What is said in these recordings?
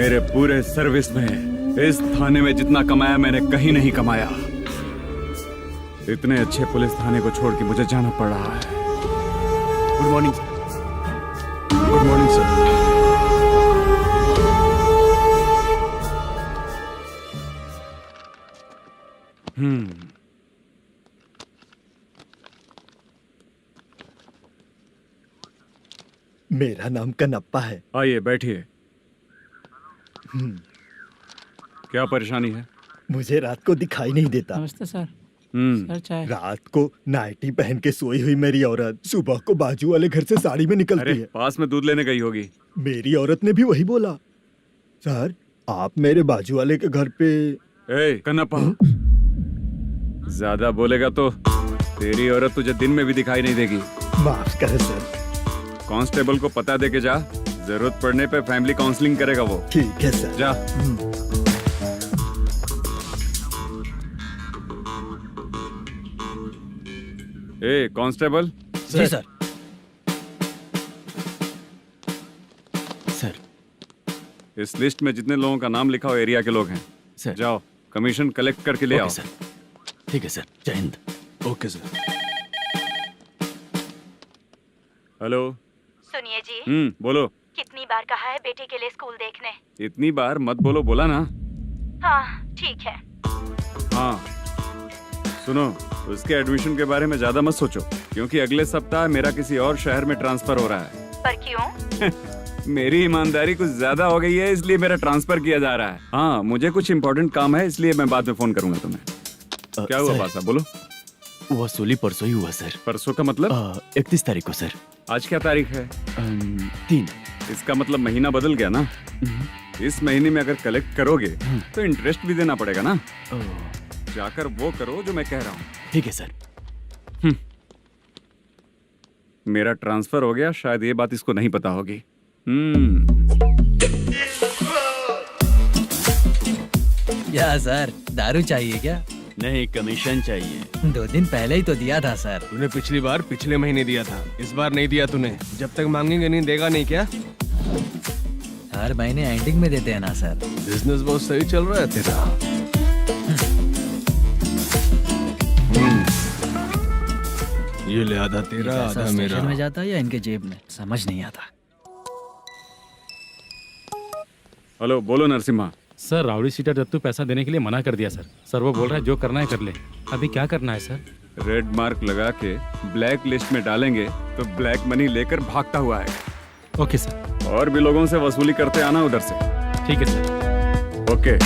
मेरे पूरे सर्विस में इस थाने में जितना कमाया मैंने कहीं नहीं कमाया। इतने अच्छे पुलिस थाने को छोड़ के मुझे जाना पड़ रहा है। Good morning sir. Good morning sir. मेरा नाम कनप्पा है। आइए बैठिए। क्या परेशानी है? मुझे रात को दिखाई नहीं देता। नमस्ते सर। सर चाय। रात को नाइटी पहन के सोई हुई मेरी औरत सुबह को बाजू वाले घर से साड़ी में निकलती अरे है। पास में दूध लेने गई होगी। मेरी औरत ने भी वही बोला। सर आप मेरे बाजू वाले के घर पे। ए कन्नप्पा, ज्यादा बोलेगा तो तेरी औरत तुझे दिन में भी दिखाई नहीं देगी। माफ करें सर। कांस्टेबल को पता दे के जा, जरूरत पड़ने पे फैमिली काउंसलिंग करेगा वो। ठीक है सर। जा। ए कांस्टेबल। जी सर। सर इस लिस्ट में जितने लोगों का नाम लिखा हो एरिया के लोग हैं। सर। जाओ कमीशन कलेक्ट करके ले आओ। सर ठीक है सर। जय हिंद। Okay sir. हेलो। सुनिए जी। बोलो। कितनी बार कहा है बेटे के लिए स्कूल देखने? इतनी बार मत बोलो, बोला ना। हाँ ठीक है। हाँ सुनो, उसके एडमिशन के बारे में ज्यादा मत सोचो, क्योंकि अगले सप्ताह मेरा किसी और शहर में ट्रांसफर हो रहा है। पर क्यों? मेरी ईमानदारी कुछ ज्यादा हो गई है, इसलिए मेरा ट्रांसफर किया जा रहा है। हाँ मुझे कुछ इम्पोर्टेंट काम है, इसलिए मैं बाद में फोन करूंगा तुम्हें। क्या हुआ पासा, बोलो। वसूली परसों ही हुआ सर। परसों का मतलब? 31 तारीख को सर। आज क्या तारीख है? 3। इसका मतलब महीना बदल गया ना। इस महीने में अगर कलेक्ट करोगे तो इंटरेस्ट भी देना पड़ेगा ना। जाकर वो करो जो मैं कह रहा हूँ। ठीक है सर। मेरा ट्रांसफर हो गया, शायद ये बात इसको नहीं पता होगी। क्या सर, दारू चाहिए क्या? नहीं, कमीशन चाहिए। 2 दिन पहले ही तो दिया था सर। तूने पिछली बार पिछले महीने दिया था, इस बार नहीं दिया तूने। जब तक मांगेंगे नहीं देगा नहीं क्या? हर महीने एंडिंग में देते हैं ना सर। बिजनेस बहुत सही चल रहा है तेरा। ये ले आधा तेरा, पैसा आधा मेरा। स्टेशन में जाता है या इनके जेब में, समझ नहीं आता। हेलो, बोलो Narasimha. Sir rowdy seater Dattu पैसा देने के लिए मना कर दिया सर। सर वो बोल रहा है जो करना है कर ले। अभी क्या करना है सर? रेड मार्क लगा के ब्लैक लिस्ट में डालेंगे तो ब्लैक मनी लेकर भागता हुआ है। Okay sir. और भी लोगों से वसूली करते आना उधर से। ठीक है सर। ओके।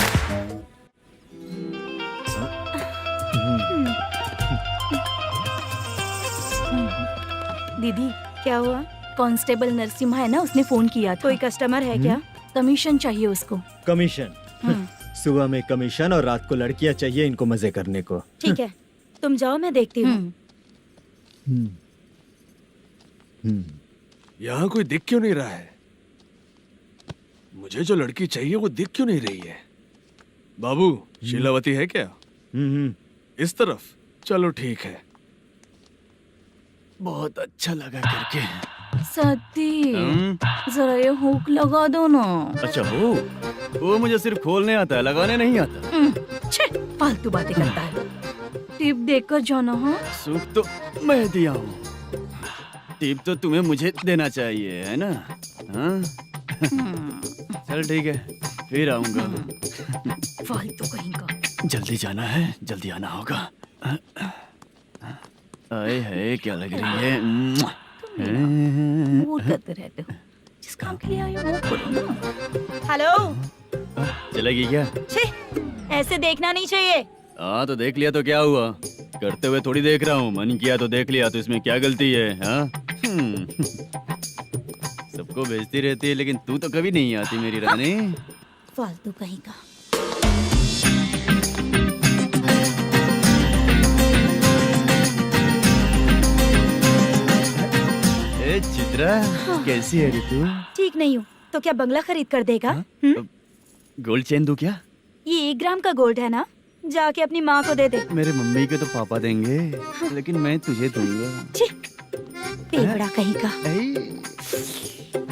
दीदी क्या हुआ? कांस्टेबल नरसिम्हा है ना, उसने फोन किया। कोई कस्टमर है क्या? कमीशन चाहिए उसको। कमीशन? सुबह में कमीशन और रात को लड़कियां चाहिए इनको मजे करने को। ठीक है तुम जाओ, मैं देखती हूँ। यहाँ कोई दिख क्यों नहीं रहा है? मुझे जो लड़की चाहिए वो दिख क्यों नहीं रही है? बाबू, शीलावती है क्या? इस तरफ? चलो ठीक है। बहुत अच्छा लगा करके। सती जरा ये हुक लगा दो ना। अच्छा वो मुझे सिर्फ खोलने आता है, लगाने नहीं आता। छे, फालतू बातें करता है। टिप देकर जाना। हाँ सुख तो मैं दिया हूँ, टिप तो तुम्हें मुझे देना चाहिए, है ना? हाँ? चल ठीक है, फिर आऊंगा। फालतू कहीं का। जल्दी जाना है, जल्दी आना होगा। आए है क्या लग रही है? वो करते रहते हो, जिस काम के लिए आए हो वो करो ना। हेलो, चलेगी क्या? छे, ऐसे देखना नहीं चाहिए। हाँ तो देख लिया तो क्या हुआ? करते हुए थोड़ी देख रहा हूँ, मन किया तो देख लिया, तो इसमें क्या गलती है? हाँ? सबको भेजती रहती है लेकिन तू तो कभी नहीं आती मेरी रानी। फालतू कहीं का। ए चित्रा, कैसी है रे तू? ठीक नहीं हूँ तो क्या बंगला खरीद कर देगा? गोल्ड चेन दूं क्या? ये 1 ग्राम का गोल्ड है ना, जाके अपनी माँ को दे दे। मेरे मम्मी के तो पापा देंगे, लेकिन मैं तुझे दूंगा। टेबड़ा कहीं का।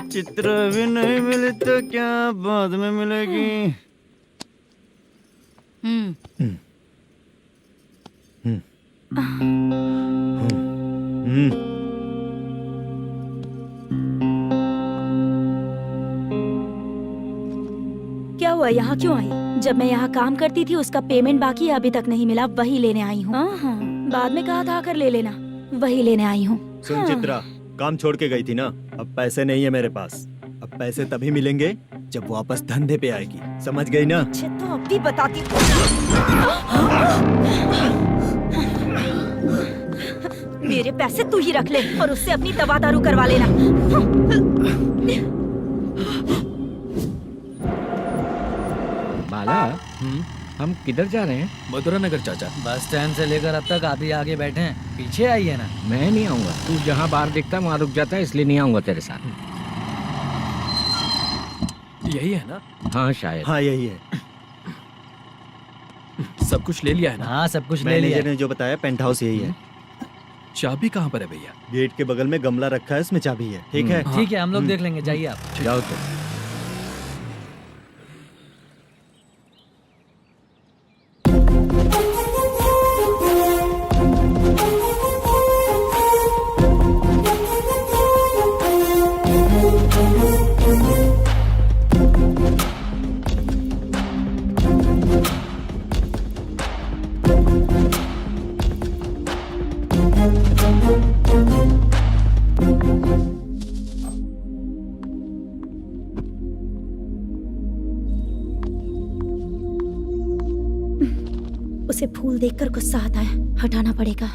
चित्र भी नहीं मिली तो क्या बाद में मिलेगी। हम्म क्या हुआ, यहाँ क्यों आई? जब मैं यहाँ काम करती थी उसका पेमेंट बाकी है, अभी तक नहीं मिला, वही लेने आई हूँ। हाँ, बाद में कहा था आकर ले लेना, वही लेने आई हूँ। सुन चित्रा, काम छोड़ के गई थी ना, अब पैसे नहीं है मेरे पास। अब पैसे तभी मिलेंगे जब वापस धंधे पे आएगी, समझ गई ना? अच्छा तो अब भी बताती। मेरे पैसे तू ही रख ले और उससे अपनी दवा दारू करवा लेना। बाला, हम किधर जा रहे हैं? मथुरा नगर चाचा। बस स्टैंड से लेकर अब तक आप ही आगे बैठे हैं, पीछे आइए ना। मैं नहीं आऊंगा, तू जहाँ बाहर दिखता वहाँ रुक जाता है, इसलिए नहीं आऊंगा तेरे साथ। यही है ना? हाँ शायद। हाँ यही है। सब कुछ ले लिया है ना? हाँ सब कुछ ले लिया। मैनेजर ने जो बताया पेंट हाउस यही है। चाबी कहाँ पर है भैया? गेट के बगल में गमला रखा है, उसमें चाबी है। ठीक है? ठीक है, हम लोग देख लेंगे, जाइए आप। जाओ तो। उसे फूल देखकर गुस्सा आता है, हटाना पड़ेगा।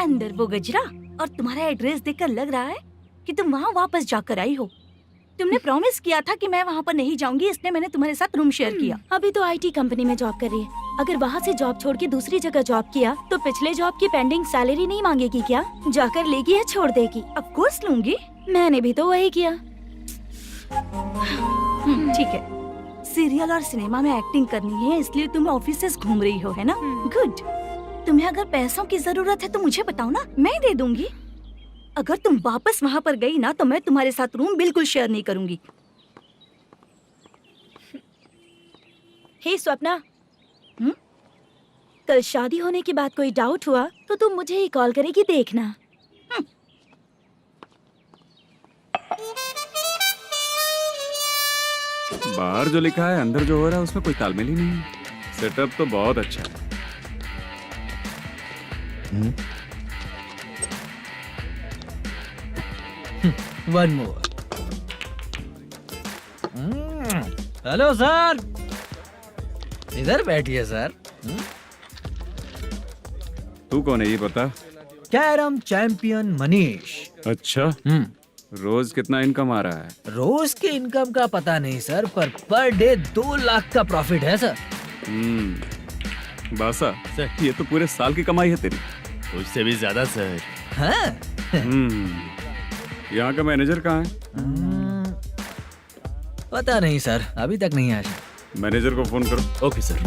अंदर वो गजरा और तुम्हारा एड्रेस देखकर लग रहा है कि तुम वहाँ वापस जाकर आई हो। तुमने प्रॉमिस किया था कि मैं वहाँ पर नहीं जाऊंगी, इसलिए मैंने तुम्हारे साथ रूम शेयर किया। अभी तो आईटी कंपनी में जॉब कर रही है। अगर वहाँ से जॉब छोड़ के दूसरी जगह जॉब किया तो पिछले जॉब की पेंडिंग सैलरी नहीं मांगेगी क्या? जाकर लेगी या छोड़ देगी? ऑफ कोर्स लूंगी, मैंने भी तो वही किया। ठीक है, सीरियल और सिनेमा में एक्टिंग करनी है, इसलिए तुम ऑफिसेस घूम रही हो, है ना? गुड। तुम्हें अगर पैसों की जरूरत है तो मुझे बताओ ना, मैं दे दूंगी। अगर तुम वापस वहाँ पर गई ना तो मैं तुम्हारे साथ रूम बिल्कुल शेयर नहीं करूंगी। हे स्वप्ना, कल शादी होने की बात कोई डाउट हुआ तो तुम मुझे ही कॉल करेगी, देखना। बाहर जो लिखा है अंदर जो हो रहा है उसमें कोई तालमेल ही नहीं है। सेटअप तो बहुत अच्छा है। One more. हेलो सर, इधर बैठिए सर। तू कौन है ये बता? Carrom champion Manish. अच्छा, रोज कितना इनकम आ रहा है? रोज के इनकम का पता नहीं सर, पर डे 2 लाख का प्रॉफिट है सर। बासा, ये तो पूरे साल की कमाई है तेरी। उससे भी ज्यादा सर। हाँ? यहाँ का मैनेजर कहाँ है? पता नहीं सर, अभी तक नहीं आया। मैनेजर को फोन करो। Okay sir.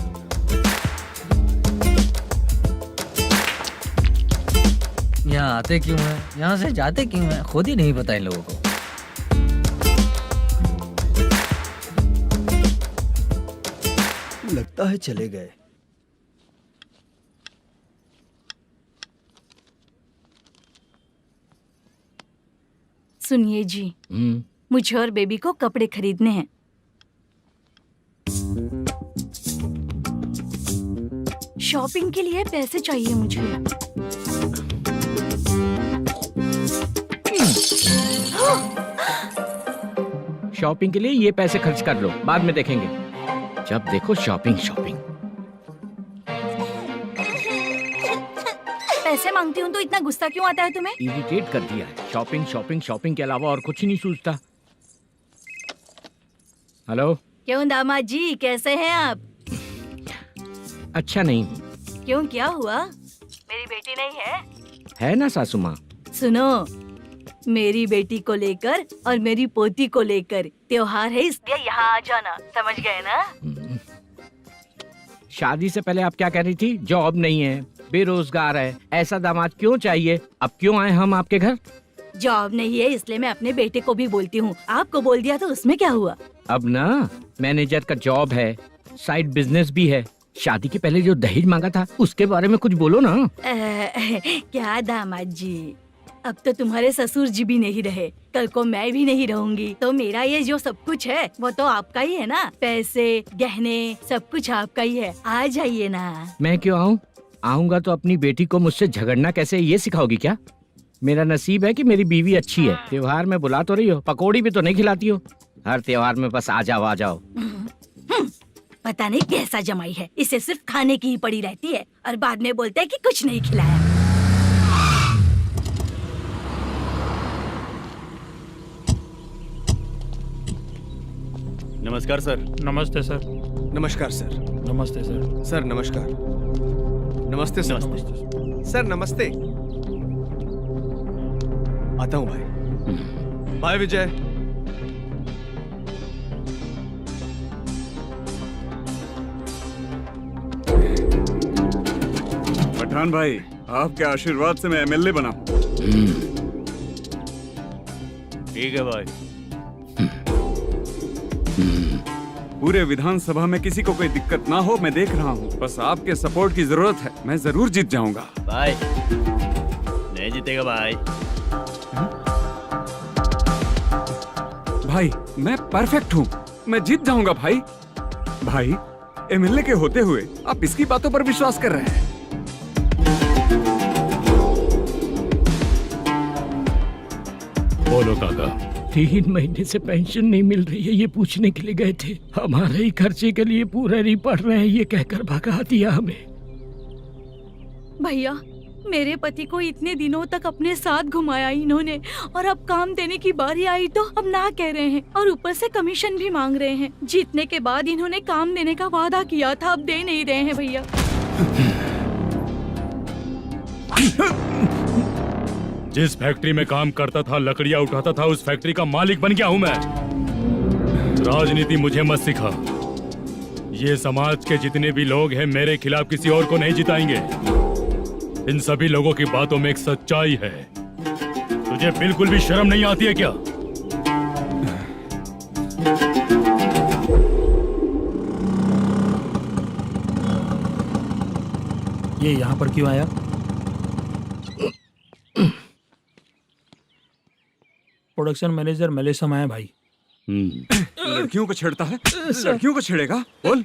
यहाँ आते क्यों हैं, यहाँ से जाते क्यों हैं, खुद ही नहीं पता इन लोगों को। लगता है चले गए। सुनिए जी, मुझे और बेबी को कपड़े खरीदने हैं। शॉपिंग के लिए पैसे चाहिए मुझे। शॉपिंग के लिए ये पैसे खर्च कर लो, बाद में देखेंगे। जब देखो शॉपिंग शॉपिंग। पैसे मांगती हूँ तो इतना गुस्सा क्यों आता है तुम्हें? इरिटेट कर दिया है। शॉपिंग शॉपिंग शॉपिंग के अलावा और कुछ नहीं सूझता। हेलो, क्यों दामाद जी, कैसे हैं आप? अच्छा नहीं। क्यों, क्या हुआ? मेरी बेटी नहीं है? है ना सासू माँ। सुनो, मेरी बेटी को लेकर और मेरी पोती को लेकर त्योहार है, इसलिए यहाँ आ जाना, समझ गए ना? शादी से पहले आप क्या कह रही थी? जॉब नहीं है, बेरोजगार है, ऐसा दामाद क्यों चाहिए? अब क्यों आए हम आपके घर? जॉब नहीं है इसलिए मैं अपने बेटे को भी बोलती हूँ, आपको बोल दिया तो उसमें क्या हुआ? अब ना मैनेजर का जॉब है, साइड बिजनेस भी है। शादी के पहले जो दहेज मांगा था उसके बारे में कुछ बोलो ना। क्या दामाद जी, अब तो तुम्हारे ससुर जी भी नहीं रहे, कल को मैं भी नहीं रहूंगी, तो मेरा ये जो सब कुछ है वो तो आपका ही है ना। पैसे गहने सब कुछ आपका ही है, आ जाइए ना। मैं क्यों आऊँ? आऊंगा तो अपनी बेटी को मुझसे झगड़ना कैसे ये सिखाओगी क्या? मेरा नसीब है कि मेरी बीवी अच्छी है। त्योहार में बुला तो रही हो, पकौड़ी भी तो नहीं खिलाती हो। हर त्योहार में बस आ जाओ आ जाओ। पता नहीं कैसा जमाई है, इसे सिर्फ खाने की ही पड़ी रहती है और बाद में बोलते हैं कि कुछ नहीं खिलाया। नमस्कार सर। नमस्ते सर। नमस्कार सर। नमस्ते सर। सर नमस्कार। नमस्ते सर। सर नमस्ते। आता हूँ भाई। बाय विजय। पठान भाई, आपके आशीर्वाद से मैं एमएलए बना हूँ। ठीक है भाई। पूरे विधानसभा में किसी को कोई दिक्कत ना हो, मैं देख रहा हूँ। बस आपके सपोर्ट की जरूरत है, मैं जरूर जीत जाऊंगा। भाई नहीं जीतेगा भाई। भाई मैं परफेक्ट हूँ, मैं जीत जाऊंगा भाई। भाई एमएलए के होते हुए आप इसकी बातों पर विश्वास कर रहे हैं। बोलो काका। 3 महीने से पेंशन नहीं मिल रही है, ये पूछने के लिए गए थे। हमारे ही खर्चे के लिए पूरा नहीं पड़ रहे हैं, ये कहकर भगा दिया हमें। भैया, मेरे पति को इतने दिनों तक अपने साथ घुमाया इन्होंने, और अब काम देने की बारी आई तो अब ना कह रहे हैं और ऊपर से कमीशन भी मांग रहे हैं। जीतने के बाद इन्होंने काम देने का वादा किया था, अब दे नहीं रहे हैं भैया। जिस फैक्ट्री में काम करता था, लकड़ियां उठाता था, उस फैक्ट्री का मालिक बन गया हूं मैं। राजनीति मुझे मत सिखा। ये समाज के जितने भी लोग हैं मेरे खिलाफ किसी और को नहीं जिताएंगे। इन सभी लोगों की बातों में एक सच्चाई है। तुझे बिल्कुल भी शर्म नहीं आती है क्या? ये यहाँ पर क्यों आया? प्रोडक्शन मैनेजर मलेशम आया भाई। लड़कियों को छेड़ता है, लड़कियों को छेड़ेगा? बोल।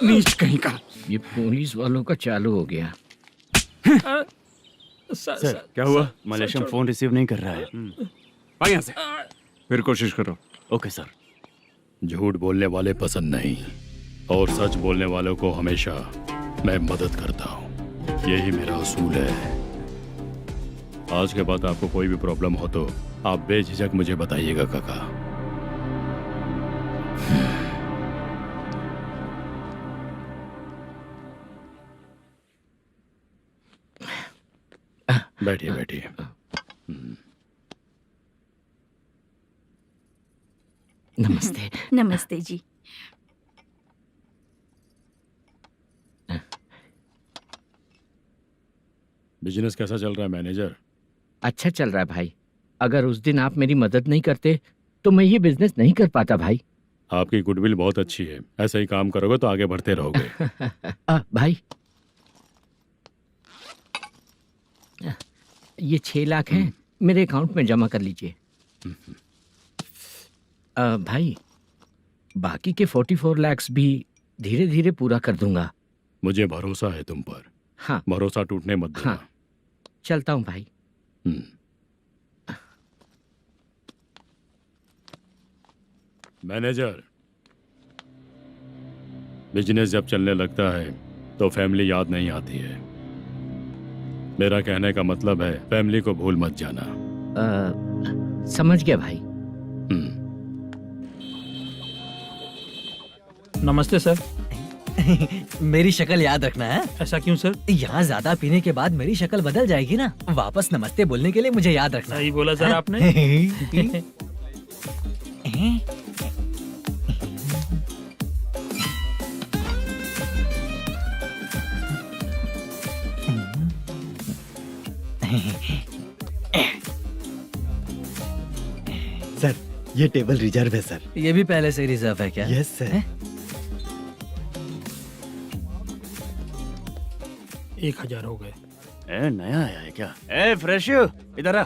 नीच कहीं का। ये पुलिस वालों का चालू हो गया। सर क्या हुआ? मलेशियन फोन रिसीव नहीं कर रहा है। भाई यहाँ से फिर कोशिश करो। Okay sir. झूठ बोलने वाले पसंद नहीं, और सच बोलने वालों को हमेशा मैं मदद करता हूँ। यही मेरा असूल है। आज के बाद आपको कोई भी प्रॉब्लम हो तो आप बेझिझक मुझे बताइएगा काका। बैठिए बैठिए। नमस्ते। नमस्ते जी। बिजनेस कैसा चल रहा है मैनेजर? अच्छा चल रहा है भाई। अगर उस दिन आप मेरी मदद नहीं करते तो मैं ये बिजनेस नहीं कर पाता भाई। आपकी गुडविल बहुत अच्छी है, ऐसा ही काम करोगे तो आगे बढ़ते रहोगे। भाई ये 6 लाख हैं, मेरे अकाउंट में जमा कर लीजिए। भाई बाकी के 44 लाख भी धीरे धीरे पूरा कर दूंगा। मुझे भरोसा है तुम पर। हाँ भरोसा टूटने मत देना। हाँ चलता हूँ भाई। मैनेजर, बिजनेस जब चलने लगता है तो फैमिली याद नहीं आती है। मेरा कहने का मतलब है फैमिली को भूल मत जाना। समझ गया भाई। नमस्ते सर। मेरी शक्ल याद रखना है। ऐसा क्यों सर? यहाँ ज्यादा पीने के बाद मेरी शक्ल बदल जाएगी ना। वापस नमस्ते बोलने के लिए मुझे याद रखना। सही बोला सर आपने। सर ये टेबल रिजर्व है सर। ये भी पहले से रिजर्व है क्या? Yes sir. 1000 हो गए। ए नया आया है क्या? ए फ्रेश इधर आ।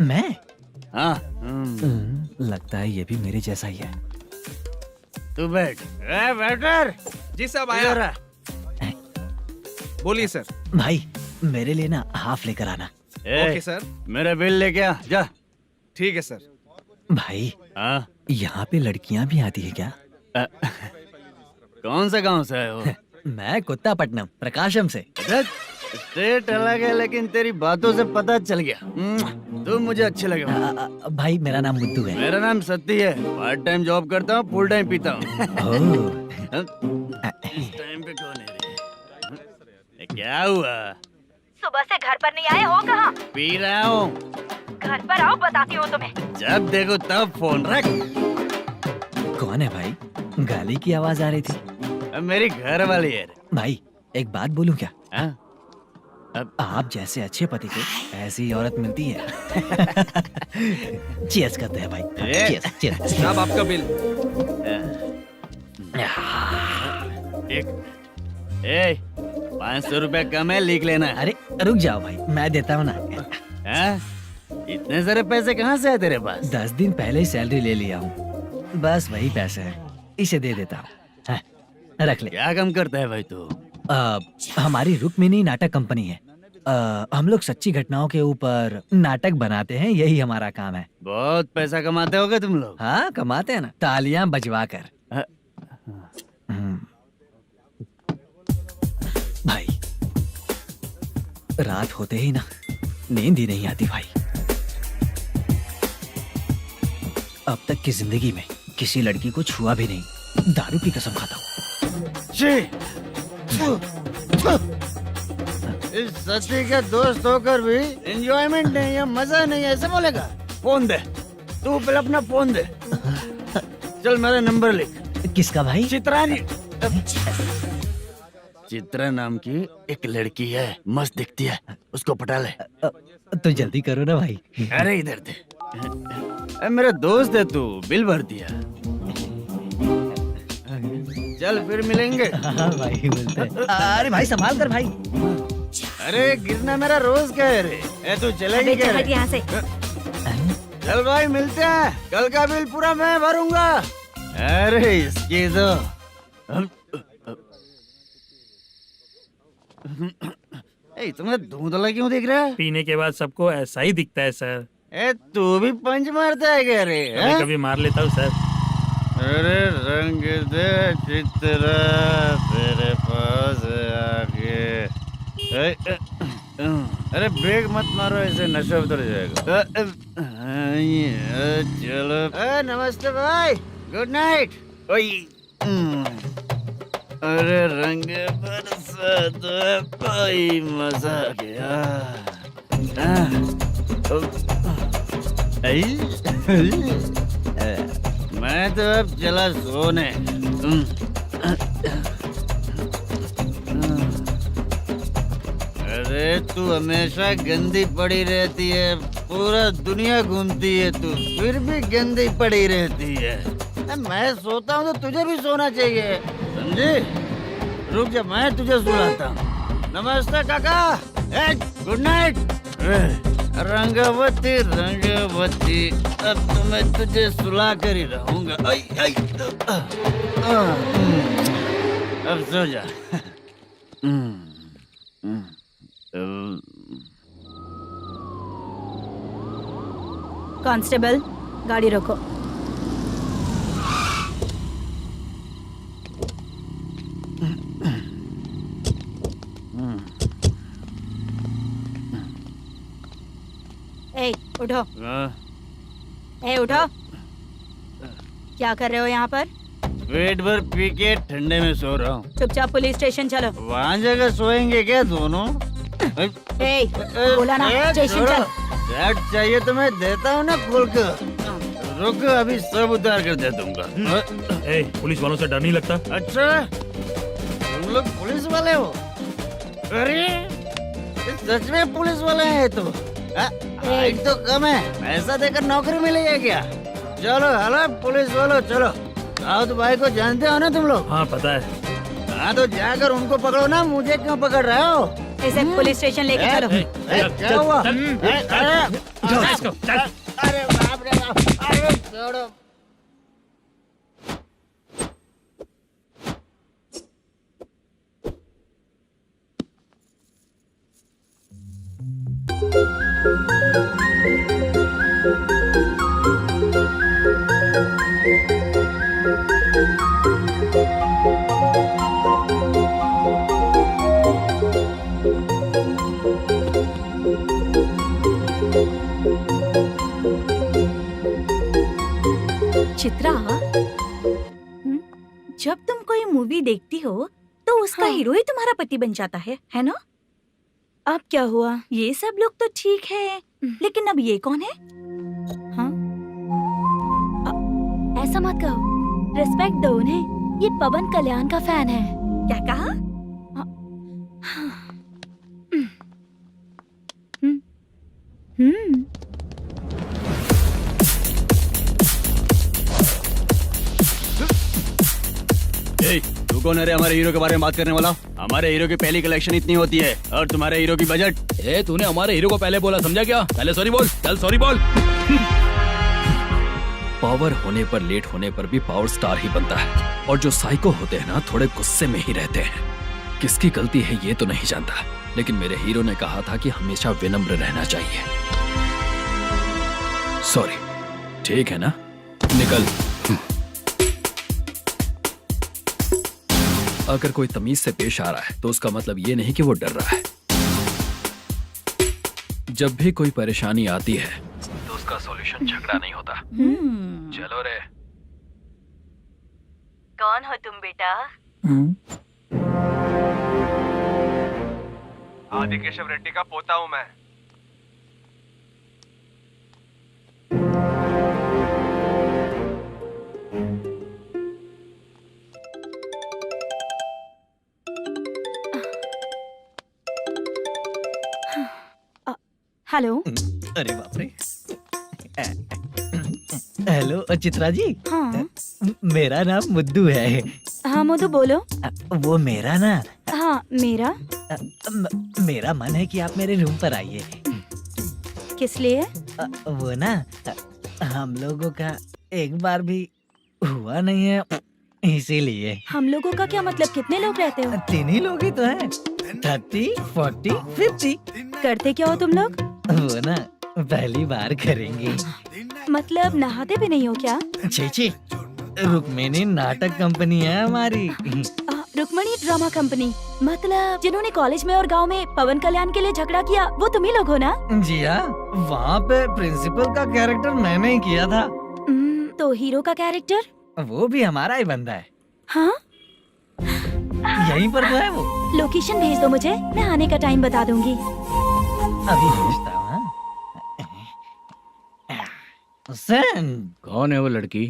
मैं? हाँ लगता है ये भी मेरे जैसा ही है। तू बैठ। ए वेटर जी साहब इधर आया। आ। बोलिए सर। भाई मेरे लिए ना हाफ लेकर आना। ए, ओके सर। मेरा बिल लेके आ जा। ठीक है सर। भाई हाँ यहाँ पे लड़कियाँ भी आती है क्या? कौन सा गांव से आए हो? मैं कुत्तापट्टनम प्रकाशम से। स्टेट अलग है लेकिन तेरी बातों से पता चल गया। तुम मुझे अच्छे लगे हो। भाई मेरा नाम मुद्दू है। मेरा नाम सत्ती है। पार्ट टाइम जॉब करता हूँ, फुल टाइम पीता हूँ। इस टाइम पे कौन है रे? क्या हुआ? सुबह से घर पर नहीं आए हो? कहाँ? पी रहा हूँ। घर पर आओ, बताती हूँ तुम्हें। जब देखो तब फोन रख। कौन है भाई? गाली की आवाज आ रही थी। अब मेरी घर वाली है। भाई एक बात बोलूं क्या? हाँ? अब आप जैसे अच्छे पति को ऐसी ही औरत मिलती है। चीयर्स करते हैं भाई। Cheers cheers. साहब आपका बिल। एक 500 रुपया कम है, लिख लेना। अरे रुक जाओ भाई, मैं देता हूँ ना। हाँ? इतने सारे पैसे कहाँ से आए तेरे पास? 10 दिन पहले ही सैलरी ले लिया हूँ। बस वही पैसे हैं, इसे दे देता हूँ। हाँ, रख ले। क्या काम करता है भाई तू? हमारी रुक्मिणी नाटक कंपनी है। हम लोग सच्ची घटनाओं के ऊपर नाटक बनाते हैं, यही हमारा काम है। बहुत पैसा कमाते होगे तुम लोग। हाँ कमाते हैं ना, तालियां बजवा कर। भाई रात होते ही ना नींद ही नहीं आती भाई। अब तक की जिंदगी में किसी लड़की को छुआ भी नहीं, दारू की कसम खाता हूँ। इस सच्ची का दोस्त होकर भी एंजॉयमेंट नहीं है, मजा नहीं है, ऐसे बोलेगा? फोन दे, तू पहले अपना फोन दे। चल मेरा नंबर लिख। किसका भाई? चित्रानी। चित्रा नाम की एक लड़की है, मस्त दिखती है, उसको पटा ले। तो जल्दी करो ना भाई। अरे इधर दे। अरे मेरा दोस्त है तू, बिल भर दिया। चल फिर मिलेंगे। हाँ भाई मिलते हैं। अरे भाई संभाल कर भाई। अरे गिरना मेरा रोज का है रे। ए तू चलेगी क्या रे? यहाँ से। चल भाई मिलते हैं, कल का बिल पूरा मैं भरूंगा। अरे इसकी तो तुम्हें धुंधला क्यों दिख रहा है? पीने के बाद सबको ऐसा ही दिखता है सर। ए तू भी पंच मारता है क्या रे? कभी कभी मार लेता हूँ सर। अरे रंग दे चित्रा तेरे पास आके। अरे ब्रेक मत मारो, ऐसे नशा उतर जाएगा। चलो। नमस्ते भाई, गुड नाइट। अरे रंग बरसात भाई, मजा आ गया। मैं तो अब चला सोने। अरे तू हमेशा गंदी पड़ी रहती है, पूरा दुनिया घूमती है तू, फिर भी गंदी पड़ी रहती है। मैं सोता हूँ तो तुझे भी सोना चाहिए, समझे? रुक जा, मैं तुझे सुलाता हूँ। नमस्ते काका, गुड नाइट। रंगवती रंगवती, अब तो मैं तुझे सुला कर ही रहूंगा। अब सो जा। कांस्टेबल, गाड़ी रोको। ए उठो। ए उठो। क्या कर रहे हो यहाँ पर? पेट भर पी के ठंडे में सो रहा हूँ। चुपचाप पुलिस स्टेशन चलो। वहाँ जगह सोएंगे क्या दोनों? बोला ना, स्टेशन चल। शर्ट चाहिए तो मैं देता हूँ ना खोल कर। रुक, अभी सब उतार कर दे दूंगा। पुलिस वालों से डर नहीं लगता? अच्छा, तुम लोग पुलिस वाले हो? अरे ये सच में पुलिस वाले हैं तो? हाइट तो कम है, पैसा देकर नौकरी मिलेगी क्या? चलो हेलो पुलिस वालों, चलो। साउथ भाई को जानते हो ना तुम लोग? हाँ पता है। हाँ तो जाकर उनको पकड़ो ना, मुझे क्यों पकड़ रहे हो? इसे पुलिस स्टेशन लेके चलो। क्या हुआ? चल। अरे बाप रे बाप, अरे छोड़ो। चित्रा, जब तुम कोई मूवी देखती हो तो उसका हीरो ही तुम्हारा पति बन जाता है ना? अब क्या हुआ? ये सब लोग तो ठीक है, लेकिन अब ये कौन है? हाँ? ऐसा मत कहो, रिस्पेक्ट दो उन्हें। ये पवन कल्याण का फैन है। क्या कहा? तू कौन है रे हमारे हीरो के बारे में बात करने वाला? हमारे हीरो की पहली कलेक्शन इतनी होती है और तुम्हारे हीरो की बजट। तूने हमारे हीरो को पहले बोला, समझा क्या? पहले सॉरी बोल, चल सॉरी बोल। पावर होने पर, लेट होने पर भी पावर स्टार ही बनता है। और जो साइको होते हैं ना, थोड़े गुस्से में ही रहते हैं। किसकी गलती है ये तो नहीं जानता, लेकिन मेरे हीरो ने कहा था कि हमेशा विनम्र रहना चाहिए। सॉरी, ठीक है ना? निकल। अगर कोई तमीज से पेश आ रहा है तो उसका मतलब ये नहीं कि वो डर रहा है। जब भी कोई परेशानी आती है तो उसका सॉल्यूशन झगड़ा नहीं होता। चलो रे। कौन हो तुम बेटा? आदि केशव रेड्डी का पोता हूँ मैं। हेलो। अरे बाप रे। हेलो चित्रा जी। हाँ मेरा नाम मुद्दू है। हाँ मधु बोलो। वो मेरा ना, हाँ मेरा। मेरा मन है कि आप मेरे रूम पर आइए। किस लिए? वो ना, हम लोगों का एक बार भी हुआ नहीं है, इसीलिए। हम लोगों का क्या मतलब? कितने लोग रहते हो? 3 ही लोग ही तो हैं। 30, 40, 50। करते क्या हो तुम लोग? वो ना पहली बार करेंगे। मतलब नहाते भी नहीं हो क्या? छी, रुक्मिणी नाटक कंपनी है हमारी। Rukmani drama company? मतलब जिन्होंने कॉलेज में और गांव में पवन कल्याण के लिए झगड़ा किया, वो तुम ही लोग हो ना? जी हाँ, वहाँ पे प्रिंसिपल का कैरेक्टर मैंने ही किया था। तो हीरो का कैरेक्टर? वो भी हमारा ही बंदा है। हाँ? यहीं पर तो है वो। लोकेशन भेज दो मुझे, मैं आने का टाइम बता दूंगी। अभी भेजता हूँ। कौन है वो लड़की?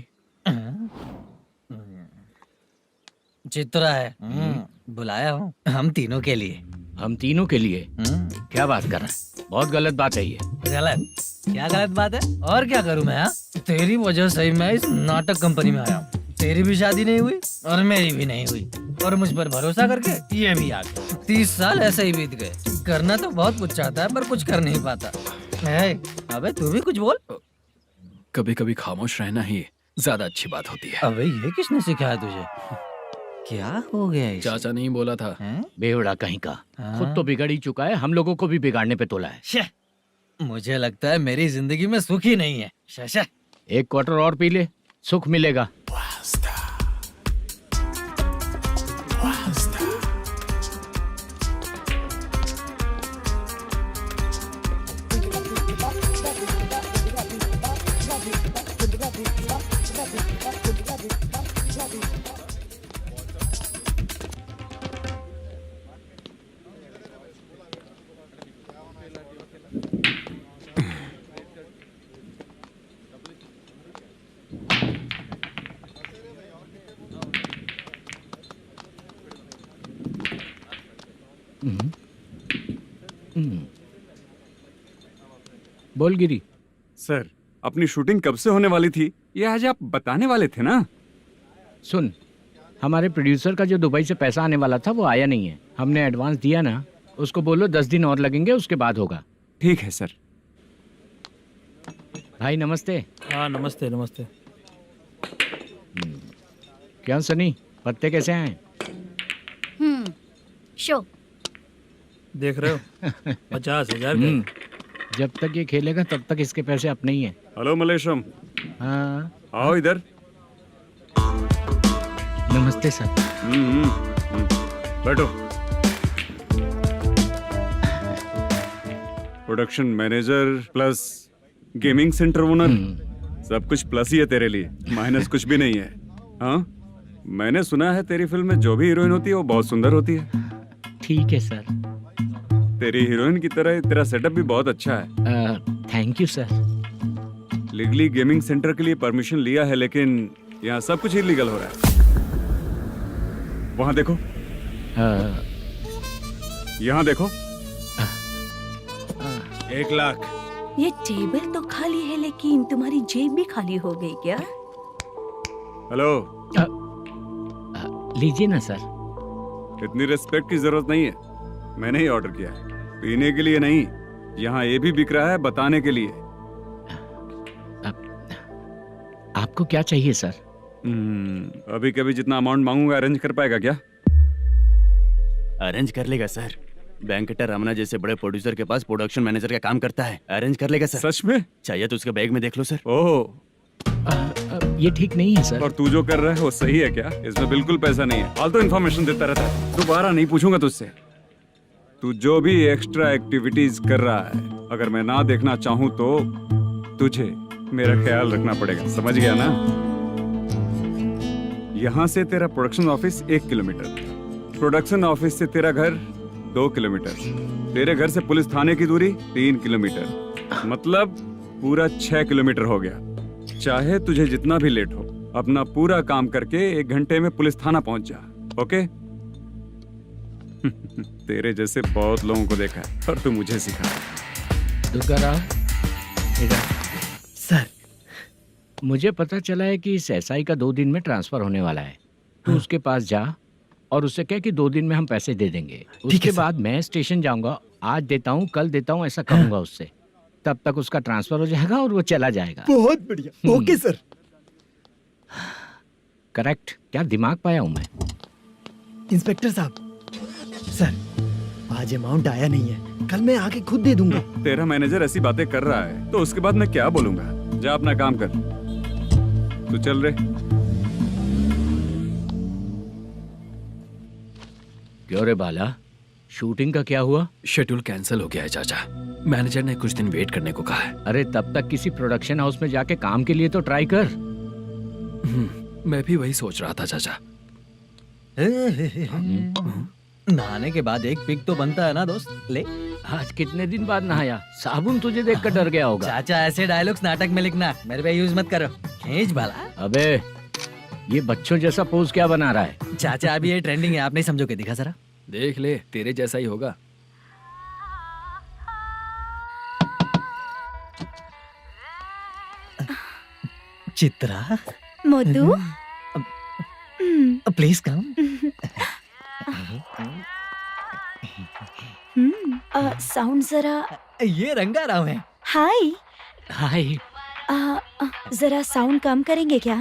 चित्रा है। बुलाया हूँ हम तीनों के लिए। हम तीनों के लिए? क्या बात कर रहा है? बहुत गलत बात है ये। गलत? क्या गलत बात है? और क्या करूँ मैं? तेरी वजह से ही मैं इस नाटक कंपनी में आया हूँ। तेरी भी शादी नहीं हुई और मेरी भी नहीं हुई, और मुझ पर भरोसा करके ये भी आ गया। 30 साल ऐसे ही बीत गए। करना तो बहुत कुछ चाहता है पर कुछ कर नहीं पाता। अबे तू भी कुछ बोल। कभी कभी खामोश रहना ही ज्यादा अच्छी बात होती है। अबे ये किसने सिखाया तुझे? क्या हो गया इसे? चाचा नहीं बोला था? बेवड़ा कहीं का। खुद तो बिगड़ ही चुका है, हम लोगों को भी बिगाड़ने पे तोला है। मुझे लगता है मेरी जिंदगी में सुख ही नहीं है। शशा, 1 क्वार्टर और पी ले, सुख मिलेगा। बोल गिरी। सर, अपनी शूटिंग कब से होने वाली थी ये आज आप बताने वाले थे ना? सुन, हमारे प्रोड्यूसर का जो दुबई से पैसा आने वाला था वो आया नहीं है। हमने एडवांस दिया ना, उसको बोलो 10 दिन और लगेंगे, उसके बाद होगा। ठीक है सर। भाई नमस्ते। हाँ नमस्ते नमस्ते। क्या सनी, पत्ते कैसे आए? शो। देख रहे हो 50,000 का। जब तक ये खेलेगा तब तक इसके पैसे अपने ही हैं। हेलो मलेशम, हाँ आओ इधर। नमस्ते सर। बैठो। Production manager plus gaming centre owner, सब कुछ प्लस ही है तेरे लिए, माइनस कुछ भी नहीं है। हाँ, मैंने सुना है तेरी फिल्म में जो भी हीरोइन होती है वो बहुत सुंदर होती है। ठीक है सर। तेरी हीरोइन की तरह तेरा सेटअप भी बहुत अच्छा है। Thank you sir. Legally gaming centre के लिए परमिशन लिया है, लेकिन यहाँ सब कुछ इलीगल हो रहा है। वहाँ देखो, यहाँ देखो। 1 लाख। ये टेबल तो खाली है लेकिन तुम्हारी जेब भी खाली हो गई क्या? हेलो, लीजिए ना सर। इतनी रिस्पेक्ट की जरूरत नहीं है, मैंने ही ऑर्डर किया है, पीने के लिए नहीं। यहाँ ये भी बिक रहा है बताने के लिए। आपको क्या चाहिए सर? अभी कभी जितना अमाउंट मांगूंगा अरेंज कर पाएगा क्या? अरेंज कर लेगा सर। वेंकटर रमना जैसे बड़े प्रोड्यूसर के पास प्रोडक्शन मैनेजर का काम करता है, अरेंज कर लेगा सर। सच में? चाहिए तो उसके बैग में देख लो सर। ओह, ये ठीक नहीं है सर। और तू जो कर रहा है वो सही है क्या? इसमें बिल्कुल पैसा नहीं है, फालतू इन्फॉर्मेशन देता रहता है। दोबारा नहीं पूछूंगा तुझसे। तू जो भी एक्स्ट्रा एक्टिविटीज कर रहा है, अगर मैं ना देखना चाहूँ तो तुझे मेरा ख्याल रखना पड़ेगा, समझ गया ना? यहाँ से तेरा production office 1 kilometre, production office से तेरा घर 2 किलोमीटर, तेरे घर से पुलिस थाने की दूरी 3 किलोमीटर, मतलब पूरा 6 किलोमीटर हो गया। चाहे तुझे जितना भी लेट हो, अपना पूरा काम करके 1 घंटे में पुलिस थाना पहुंच जा, ओके? तेरे जैसे बहुत लोगों को देखा है और तू मुझे सिखा। सर, मुझे पता चला है कि इस एसआई का 2 दिन में ट्रांसफर होने वाला है। तो उसके पास जा और उससे कह कि 2 दिन में हम पैसे दे देंगे। उसके बाद मैं स्टेशन जाऊंगा, आज देता हूँ कल देता हूँ ऐसा कहूंगा उससे। तब तक उसका ट्रांसफर हो जाएगा और वो चला जाएगा। बहुत बढ़िया, ओके सर। करेक्ट। क्या दिमाग पाया हूँ मैं। इंस्पेक्टर साहब, सर आज अमाउंट आया नहीं है, कल मैं आके खुद दे दूंगा। तेरा मैनेजर ऐसी बातें कर रहा है तो उसके बाद मैं क्या बोलूंगा? जा अपना काम कर, तू चल रे। क्यों रे बाला, शूटिंग का क्या हुआ? शेड्यूल कैंसिल हो गया है चाचा, मैनेजर ने कुछ दिन वेट करने को कहा है। अरे तब तक किसी प्रोडक्शन हाउस में जाके काम के लिए तो ट्राई कर। मैं भी वही सोच रहा था चाचा। नहाने के बाद एक पिक तो बनता है ना दोस्त। ले, आज कितने दिन बाद नहाया? साबुन तुझे देखकर डर गया होगा। चाचा ऐसे डायलॉग्स नाटक में लिखना, मेरे पे यूज मत करो। खींच बाला। अबे ये बच्चों जैसा पोज क्या बना रहा है? चाचा अभी ये ट्रेंडिंग है, आप नहीं समझोगे। दिखा जरा। देख ले, तेरे जैसा ही होगा। Chitra, Modu, please come. Sound जरा। ये रंगाराव है। हाय। हाय। जरा साउंड कम करेंगे क्या?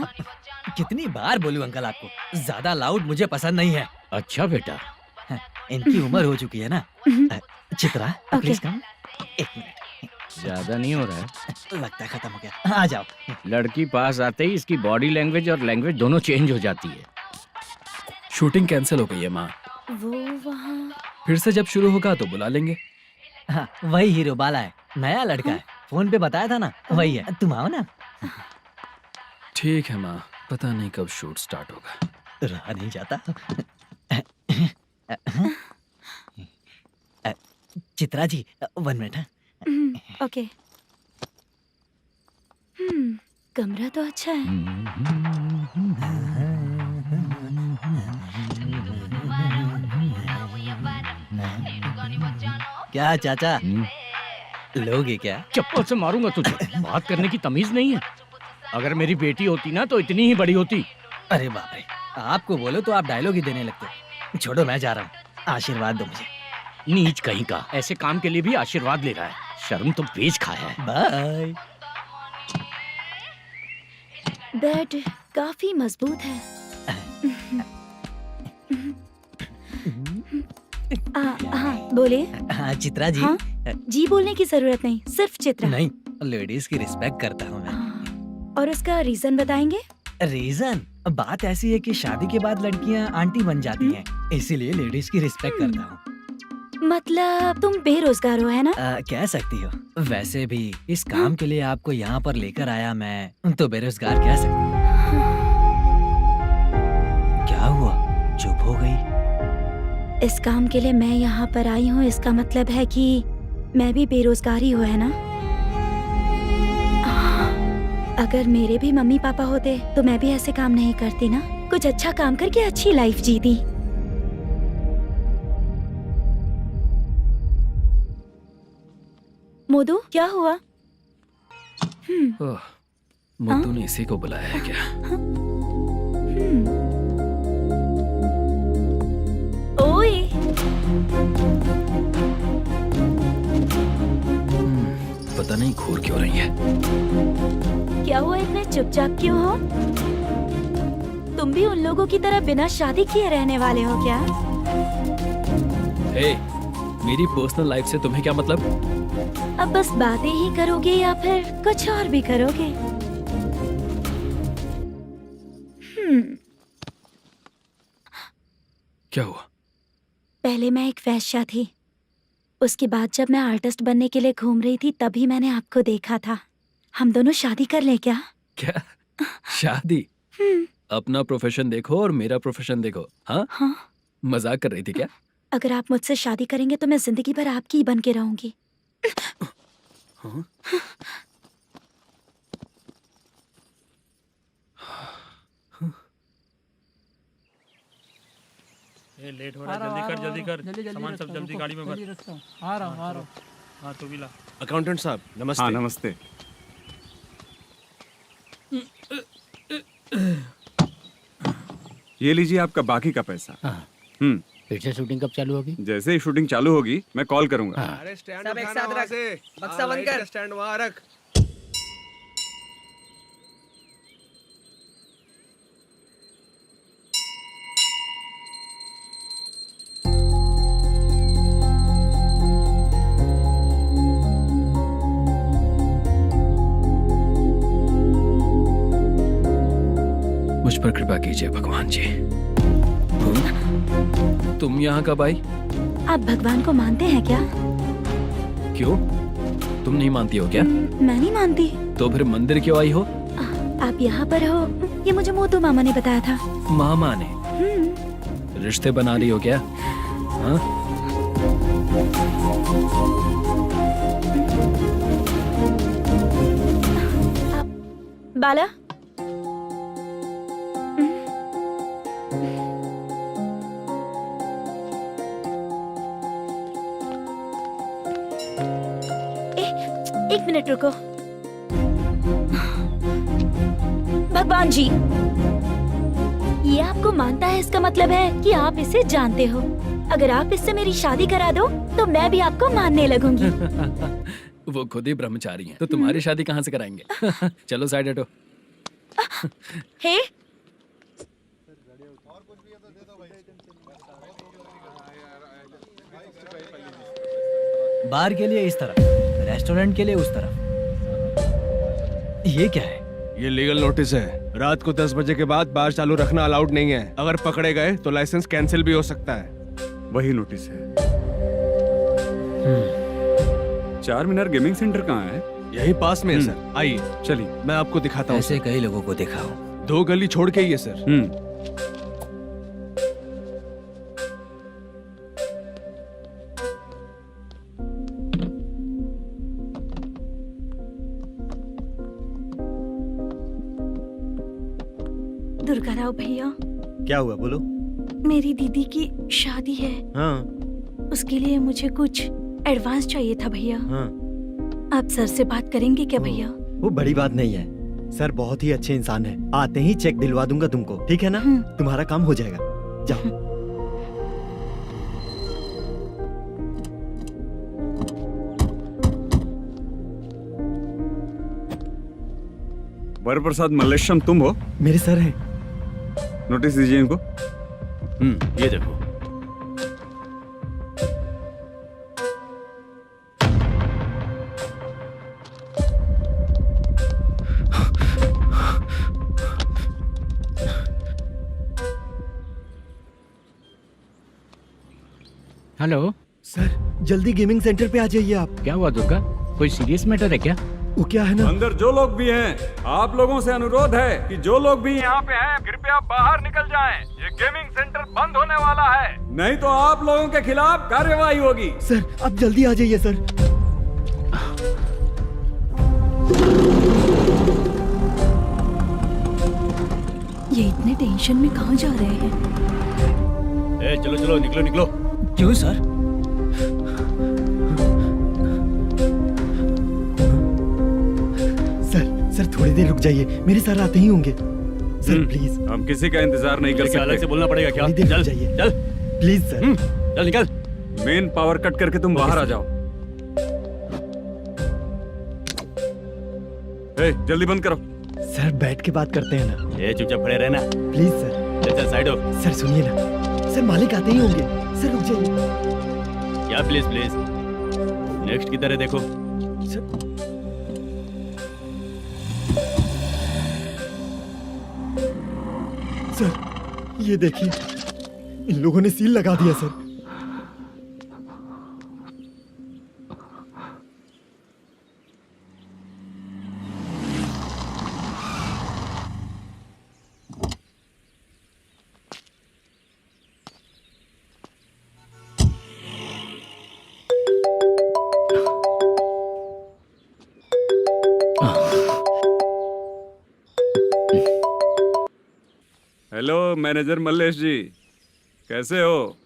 कितनी बार बोलूं अंकल आपको, ज्यादा लाउड मुझे पसंद नहीं है। अच्छा बेटा, इनकी उम्र हो चुकी है ना। Chitra, please come. 1 मिनट। ज्यादा नहीं हो रहा है? लगता है खत्म हो गया। आ जाओ। लड़की पास आते ही इसकी बॉडी लैंग्वेज और लैंग्वेज दोनों चेंज हो जाती है। शूटिंग कैंसिल हो गई है माँ, वो वहाँ। फिर से जब शुरू होगा तो बुला लेंगे। हाँ, वही हीरो बाला है, नया लड़का है। फोन पे बताया था ना, वही है। तुम आओ ना। ठीक है माँ, पता नहीं कब शूट स्टार्ट होगा। रहा नहीं जाता। चित्रा जी 1 मिनट। ओके। कमरा तो अच्छा है। क्या चाचा, लोगे क्या? चप्पल से मारूंगा तुझे। बात करने की तमीज नहीं है। अगर मेरी बेटी होती ना तो इतनी ही बड़ी होती। अरे बाप रे, आपको बोलो तो आप डायलॉग ही देने लगते। छोड़ो, मैं जा रहा हूँ, आशीर्वाद दो मुझे। नीच कहीं का, ऐसे काम के लिए भी आशीर्वाद ले रहा है। शर्म तो बेच खाया है। बाय। बेड काफी मजबूत है। हाँ बोले। हाँ चित्रा जी। हाँ? जी बोलने की जरूरत नहीं, सिर्फ चित्रा। नहीं, लेडीज की रिस्पेक्ट करता हूँ मैं। और उसका रीजन बताएंगे? रीजन? बात ऐसी है कि शादी के बाद लड़कियाँ आंटी बन जाती हैं, इसीलिए लेडीज की रिस्पेक्ट करता हूँ। मतलब तुम बेरोजगार हो, है ना? कह सकती हो। वैसे भी इस काम के लिए आपको यहाँ पर लेकर आया मैं, तो बेरोजगार कह सकती हूँ। क्या हुआ, चुप हो गई? इस काम के लिए मैं यहाँ पर आई हूँ, इसका मतलब है कि मैं भी बेरोजगार ही हूँ, है ना? अगर मेरे भी मम्मी पापा होते तो मैं भी ऐसे काम नहीं करती ना। कुछ अच्छा काम करके अच्छी लाइफ जीती। मोदू, क्या हुआ? मोदू ने इसी को बुलाया है क्या? ओए, पता नहीं घूर क्यों रही है। क्या हुआ, इतने चुपचाप क्यों हो? तुम भी उन लोगों की तरह बिना शादी किए रहने वाले हो क्या? हे, मेरी पर्सनल लाइफ से तुम्हें क्या मतलब? अब बस बातें ही करोगे या फिर कुछ और भी करोगे? क्या हुआ? पहले मैं एक वेश्या थी, उसके बाद जब मैं आर्टिस्ट बनने के लिए घूम रही थी तभी मैंने आपको देखा था। हम दोनों शादी कर ले क्या? क्या शादी? अपना प्रोफेशन देखो और मेरा प्रोफेशन देखो। हाँ? हाँ। मजाक कर रही थी क्या? अगर आप मुझसे शादी करेंगे तो मैं जिंदगी भर आपकी ही बन के रहूंगी। हाँ? ये लेट हो रहा है, जल्दी कर, सामान सब जल्दी गाड़ी में भर। आ रहा हूँ। हाँ तू भी ला। अकाउंटेंट साहब नमस्ते। हाँ नमस्ते। ये लीजिए आपका बाकी का पैसा। फिर से शूटिंग कब चालू होगी? जैसे ही शूटिंग चालू होगी मैं कॉल करूंगा। अरे स्टैंड सब एक साथ रख, बक्सा बंद कर। स्टैंड वहाँ रख। मुझ पर कृपा कीजिए भगवान जी। तुम यहाँ कब आई? आप भगवान को मानते हैं क्या? क्यों? तुम नहीं मानती हो क्या? मैं नहीं मानती। तो फिर मंदिर क्यों आई हो? आप यहाँ पर हो ये मुझे मोदू मामा ने बताया था। मामा ने? रिश्ते बना रही हो क्या? हाँ? बाला, एक मिनट रुको। भगवान जी, ये आपको मानता है, इसका मतलब है कि आप इसे जानते हो। अगर आप इससे मेरी शादी करा दो तो मैं भी आपको मानने लगूंगी। वो खुद ही ब्रह्मचारी हैं, तो तुम्हारी शादी कहाँ से कराएंगे? चलो साइड हटो। हे, बार के लिए इस तरफ, रेस्टोरेंट के लिए उस तरफ। ये क्या है? ये लीगल नोटिस है। रात को 10 बजे के बाद बार चालू रखना अलाउड नहीं है। अगर पकड़े गए तो लाइसेंस कैंसिल भी हो सकता है। वही नोटिस है। चार मीनार गेमिंग सेंटर कहाँ है? यही पास में है सर, आइए चलिए। मैं आपको दिखाता हूँ। ऐसे कई लोगों को देखा हूँ। 2 गली छोड़ के ही है सर। दुर्गा राव भैया, क्या हुआ, बोलो। मेरी दीदी की शादी है, हाँ उसके लिए मुझे कुछ एडवांस चाहिए था भैया। हाँ, आप सर से बात करेंगे क्या भैया? वो बड़ी बात नहीं है, सर बहुत ही अच्छे इंसान है। आते ही चेक दिलवा दूंगा तुमको, ठीक है ना? तुम्हारा काम हो जाएगा, जाओ। वरप्रसाद मल्लेश्वरम तुम हो? मेरे सर हैं। नोटिस दीजिए इनको। ये देखो। हेलो सर, जल्दी गेमिंग सेंटर पे आ जाइए आप। क्या हुआ दुर्गा, कोई सीरियस मैटर है क्या? वो क्या है ना, अंदर जो लोग भी हैं, आप लोगों से अनुरोध है कि जो लोग भी यहाँ पे हैं, कृपया बाहर निकल जाएं। ये गेमिंग सेंटर बंद होने वाला है, नहीं तो आप लोगों के खिलाफ कार्यवाही होगी। सर आप जल्दी आ जाइए सर। ये इतने टेंशन में कहाँ जा रहे हैं? चलो चलो, निकलो निकलो। क्यों सर? सर थोड़ी देर रुक जाइए, मेरे सर आते ही होंगे। Sir please. हम किसी का इंतजार नहीं कर सकते। अलग से बोलना पड़ेगा क्या? थोड़ी देर चल रुक जाइए चल प्लीज सर। चल निकल। मेन पावर कट करके तुम बाहर आ जाओ। जल्दी बंद करो। सर बैठ के बात करते हैं ना। चुपचाप खड़े रहना। Please sir. चल चल साइड हो। सर सुनिए ना, सर मालिक आते ही होंगे। सर रुक जाइए। क्या प्लीज प्लीज? नेक्स्ट किधर है देखो। सर ये देखिए, इन लोगों ने सील लगा दिया सर। हेलो मैनेजर मल्लेश जी, कैसे हो?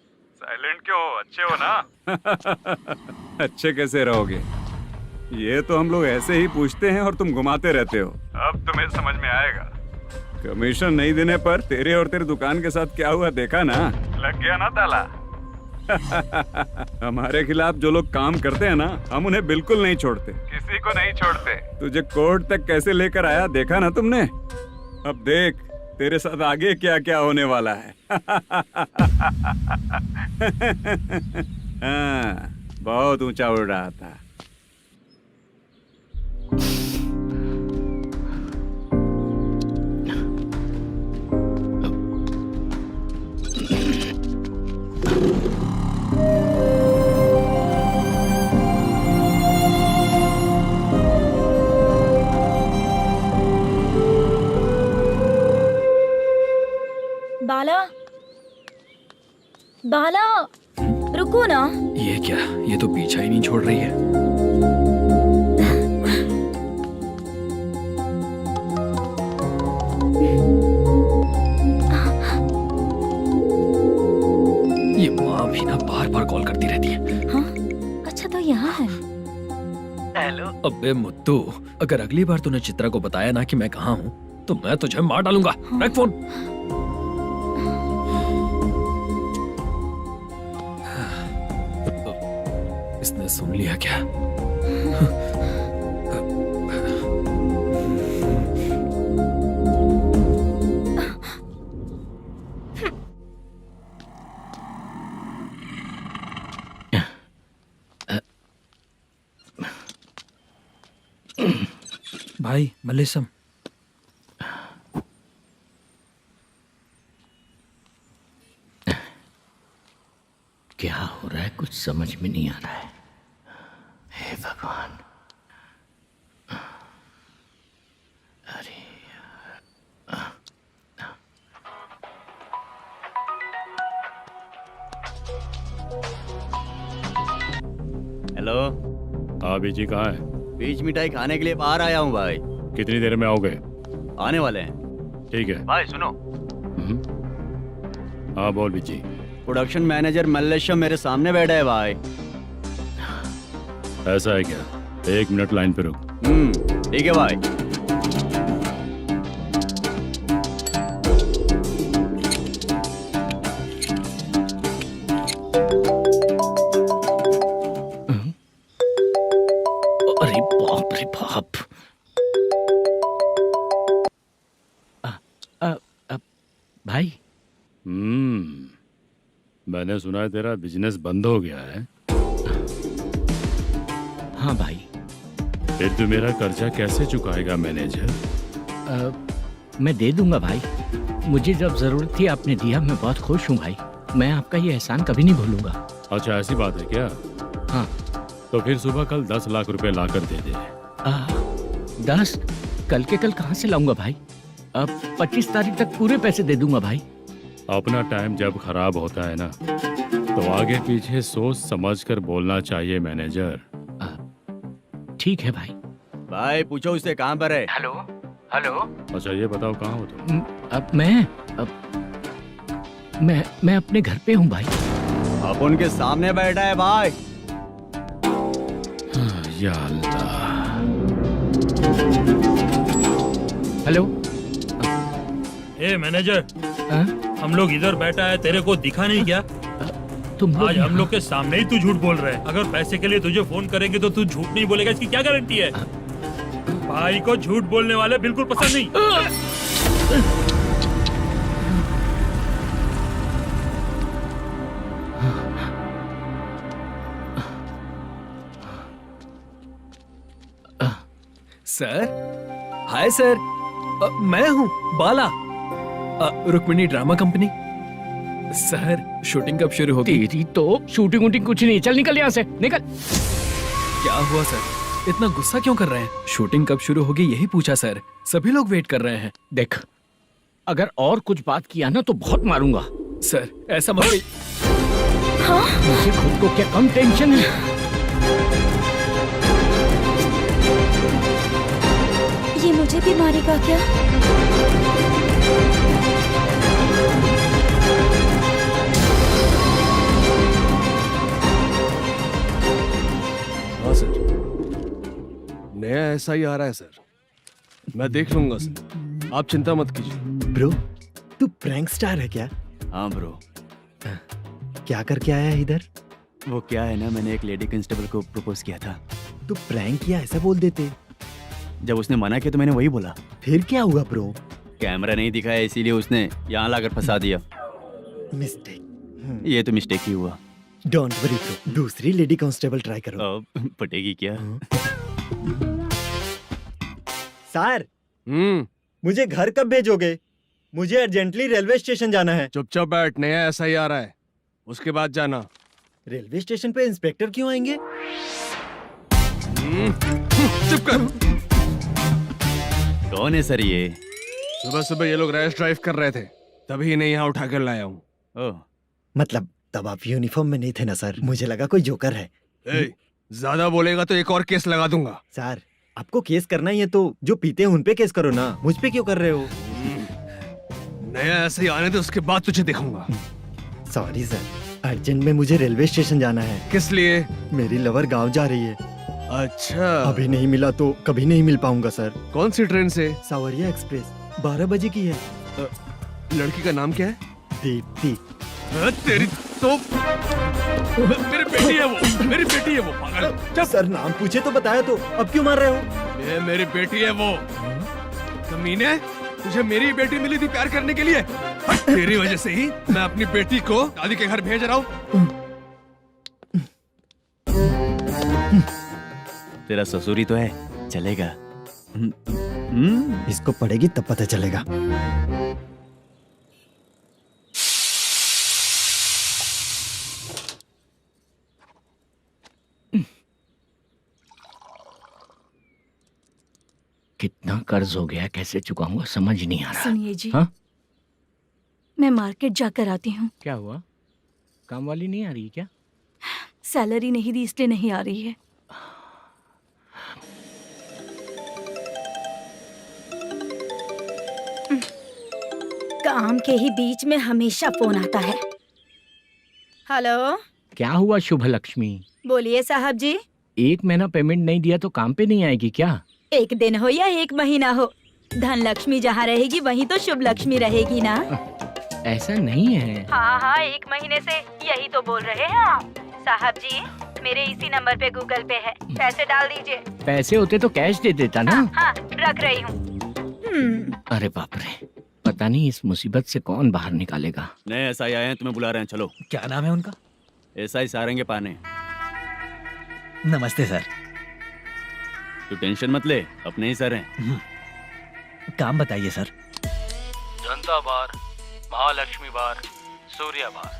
साइलेंट क्यों हो? अच्छे हो ना? अच्छे कैसे रहोगे? ये तो हम लोग ऐसे ही पूछते हैं और तुम घुमाते रहते हो। अब तुम्हें समझ में आएगा। कमीशन नहीं देने पर तेरे और तेरी दुकान के साथ क्या हुआ देखा ना? लग गया ना ताला। हमारे खिलाफ जो लोग काम करते हैं ना, हम उन्हें बिल्कुल नहीं छोड़ते, किसी को नहीं छोड़ते। तुझे कोर्ट तक कैसे लेकर आया देखा ना तुमने? अब देख तेरे साथ आगे क्या क्या होने वाला है। हाँ, बहुत ऊंचा उड़ रहा था। बाला, बाला, रुको ना। ये क्या, ये तो पीछा ही नहीं छोड़ रही है। ये माँ भी ना बार बार कॉल करती रहती है। हाँ? अच्छा तो यहाँ है। हेलो। अबे मुत्तू, अगर अगली बार तूने चित्रा को बताया ना कि मैं कहाँ हूँ, तो मैं तुझे मार डालूंगा। रख फोन। इसने सुन लिया क्या? भाई मल्लेशम, क्या हो रहा है कुछ समझ में नहीं आ रहा है। हे भगवान। अरे हेलो। हाँ बीजी कहाँ है? बीच मिठाई खाने के लिए बाहर आया हूँ भाई। कितनी देर में आओगे? आने वाले हैं। ठीक है भाई सुनो। हाँ बोल बीजी। प्रोडक्शन मैनेजर मल्लेश्वरम मेरे सामने बैठा है भाई। ऐसा है क्या? 1 मिनट लाइन पे रुक। ठीक है भाई। अरे बाप रे बाप। भाई मैंने सुना है तेरा बिजनेस बंद हो गया है। हाँ भाई। फिर तू मेरा कर्जा कैसे चुकाएगा मैनेजर? मैं दे दूंगा भाई। मुझे जब जरूरत थी आपने दिया, मैं बहुत खुश हूँ भाई। मैं आपका ये एहसान कभी नहीं भूलूंगा। अच्छा ऐसी बात है क्या? हाँ। तो फिर सुबह कल 10 लाख रुपए लाकर दे दे। 10? कल के कल कहाँ से लाऊंगा भाई? अब 25 तारीख तक पूरे पैसे दे दूंगा भाई। अपना टाइम जब खराब होता है ना, तो आगे पीछे सोच समझ कर बोलना चाहिए मैनेजर। ठीक है भाई। भाई पूछो उससे कहाँ पर है। Hello hello. अच्छा ये बताओ कहाँ हो तुम? अब मैं अपने घर पे हूँ भाई। अब उनके सामने बैठा है भाई। या अल्लाह। हेलो। ए मैनेजर, हाँ? हम लोग इधर बैठा है, तेरे को दिखा नहीं क्या? तुम आज हम लोग के सामने ही तू झूठ बोल रहा है। अगर पैसे के लिए तुझे फोन करेंगे तो तू झूठ नहीं बोलेगा, इसकी क्या गारंटी है? भाई को झूठ बोलने वाले बिल्कुल पसंद नहीं। सर, हाय सर, मैं हूँ Bala, Rukmini drama company. Sir, shooting कब शुरू होगी? तेरी तो शूटिंग वूटिंग कुछ नहीं। चल निकल यहाँ से, निकल। क्या हुआ सर, इतना गुस्सा क्यों कर रहे हैं? शूटिंग कब शुरू होगी यही पूछा सर, सभी लोग वेट कर रहे हैं। देख, अगर और कुछ बात किया ना तो बहुत मारूंगा। सर ऐसा मत। मुझे खुद को क्या कम टेंशन है। ये मुझे भी मारेगा क्या? हाँ सर, नया ऐसा ही आ रहा है सर, मैं देख लूंगा सर, आप चिंता मत कीजिए। ब्रो, तू प्रैंक स्टार है क्या? हाँ ब्रो। क्या करके आया है इधर? वो क्या है ना, मैंने एक लेडी कांस्टेबल को प्रपोज किया था। तू प्रैंक किया ऐसा बोल देते। जब उसने मना किया तो मैंने वही बोला। फिर क्या हुआ ब्रो? कैमरा नहीं दिखाया इसीलिए उसने यहाँ लाकर फंसा दिया। मिस्टेक। ये तो मिस्टेक ही हुआ। डोंट वरी ब्रो, दूसरी लेडी कांस्टेबल ट्राई करो। अब पटेगी क्या? सर, मुझे घर कब भेजोगे? मुझे अर्जेंटली रेलवे स्टेशन जाना है। चुपचाप बैठ, नया ऐसा ही आ रहा है, उसके बाद जाना। रेलवे स्टेशन पे इंस्पेक्टर क्यों आएंगे? चुप कर। कौन है सर ये? सुबह सुबह ये लोग रैश ड्राइव कर रहे थे, तभी इन्हें यहाँ उठा कर लाया हूँ। मतलब तब आप यूनिफॉर्म में नहीं थे ना सर, मुझे लगा कोई जोकर है। ज्यादा बोलेगा तो एक और केस लगा दूंगा। सर, आपको केस करना ही है तो जो पीते हैं उन पे केस करो ना, मुझ पे क्यों कर रहे हो? नया ऐसे ही आने दे, उसके बाद तुझे दिखाऊंगा। सॉरी सर, अर्जेंट में मुझे रेलवे स्टेशन जाना है। किस लिए? मेरी लवर गांव जा रही है। अच्छा, अभी नहीं मिला तो कभी नहीं मिल पाऊंगा सर। कौन सी ट्रेन से? सावरिया एक्सप्रेस, 12 बजे की है। लड़की का नाम क्या है? दीप्ति। तेरी तो मेरी बेटी है वो, मेरी बेटी है वो, पागल। सर नाम पूछे तो बताया तो, अब क्यों मार रहे हो? ये मेरी बेटी है वो। कमीने, तुझे मेरी बेटी मिली थी प्यार करने के लिए, तेरी वजह से ही मैं अपनी बेटी को दादी के घर भेज रहा हूँ। तेरा ससुरी तो है, चलेगा। इसको पड़ेगी तब पता चलेगा। कितना कर्ज हो गया, कैसे चुकाऊंगा समझ नहीं आ रहा। सुनिए जी, हाँ? मैं मार्केट जाकर आती हूँ। क्या हुआ, काम वाली नहीं आ रही क्या? सैलरी नहीं दी इसलिए नहीं आ रही है। काम के ही बीच में हमेशा फोन आता है। हेलो, क्या हुआ शुभ लक्ष्मी? बोलिए साहब जी। एक महीना पेमेंट नहीं दिया तो काम पे नहीं आएगी क्या? एक दिन हो या एक महीना हो, धन लक्ष्मी जहाँ रहेगी वहीं तो शुभ लक्ष्मी रहेगी ना। ऐसा नहीं है। हाँ हाँ, एक महीने से यही तो बोल रहे हैं आप। साहब जी, मेरे इसी नंबर पे गूगल पे है, पैसे डाल दीजिए। पैसे होते तो कैश दे देता ना। हाँ, रख रही हूँ। अरे बाप रे, पता नहीं इस मुसीबत से कौन बाहर निकालेगा। नए एसआई आए हैं, तुम्हें बुला रहे हैं, चलो। क्या नाम है उनका? एसआई सारंगे पाने। नमस्ते सर। तू टेंशन मत ले, अपने ही सर हैं। काम बताइए सर। जनता बार, महालक्ष्मी बार, सूर्या बार,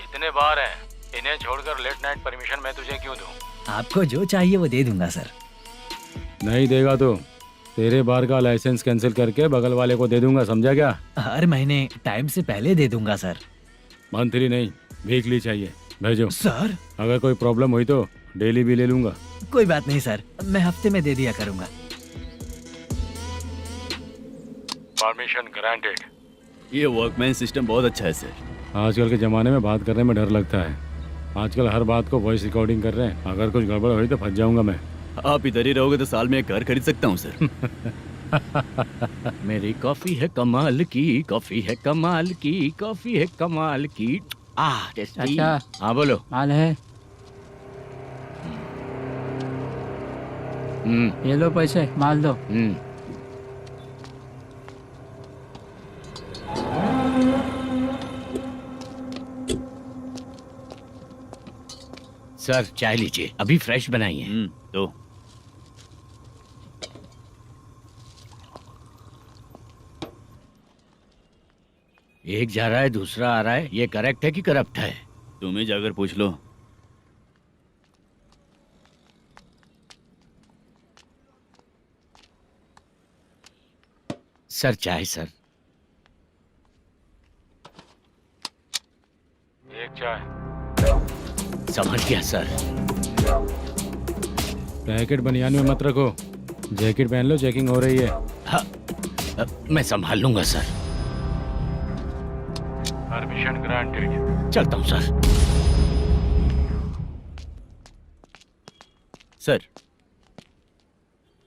इतने बार हैं। इन्हें छोड़कर लेट नाइट परमिशन मैं तुझे क्यों दूं? आपको जो चाहिए वो दे दूंगा सर। नहीं देगा तो तेरे बार का लाइसेंस कैंसिल करके बगल वाले को दे दूंगा, समझा क्या? हर महीने टाइम से पहले दे दूंगा सर। मंथली नहीं, वीकली चाहिए, भेजो। सर अगर कोई प्रॉब्लम हुई तो डेली भी ले लूंगा। कोई बात नहीं सर, मैं हफ्ते में दे दिया करूंगा। Permission granted. ये वर्कमैन सिस्टम बहुत अच्छा है सर। आजकल के ज़माने में बात करने में डर लगता है। आजकल हर बात को वॉइस रिकॉर्डिंग कर रहे हैं। अगर कुछ गड़बड़ हुई तो फंस जाऊंगा मैं। आप इधर ही रहोगे तो साल में एक घर खरीद सकता हूँ सर। मेरी कॉफी है कमाल की, कॉफी है कमाल की, कॉफी है कमाल की। टेस्टी। अच्छा। हाँ बोलो। माल है, ये लो पैसे, माल दो। सर चाय लीजिए, अभी फ्रेश बनाई है। तो एक जा रहा है दूसरा आ रहा है, ये करेक्ट है कि करप्ट है? तुम ही जाकर पूछ लो। सर चाय सर। एक चाय। समझ गया सर। पैकेट बनियान में मत रखो, जैकेट पहन लो, चेकिंग हो रही है। हाँ, मैं संभाल लूंगा सर। Permission granted. चलता हूँ सर। सर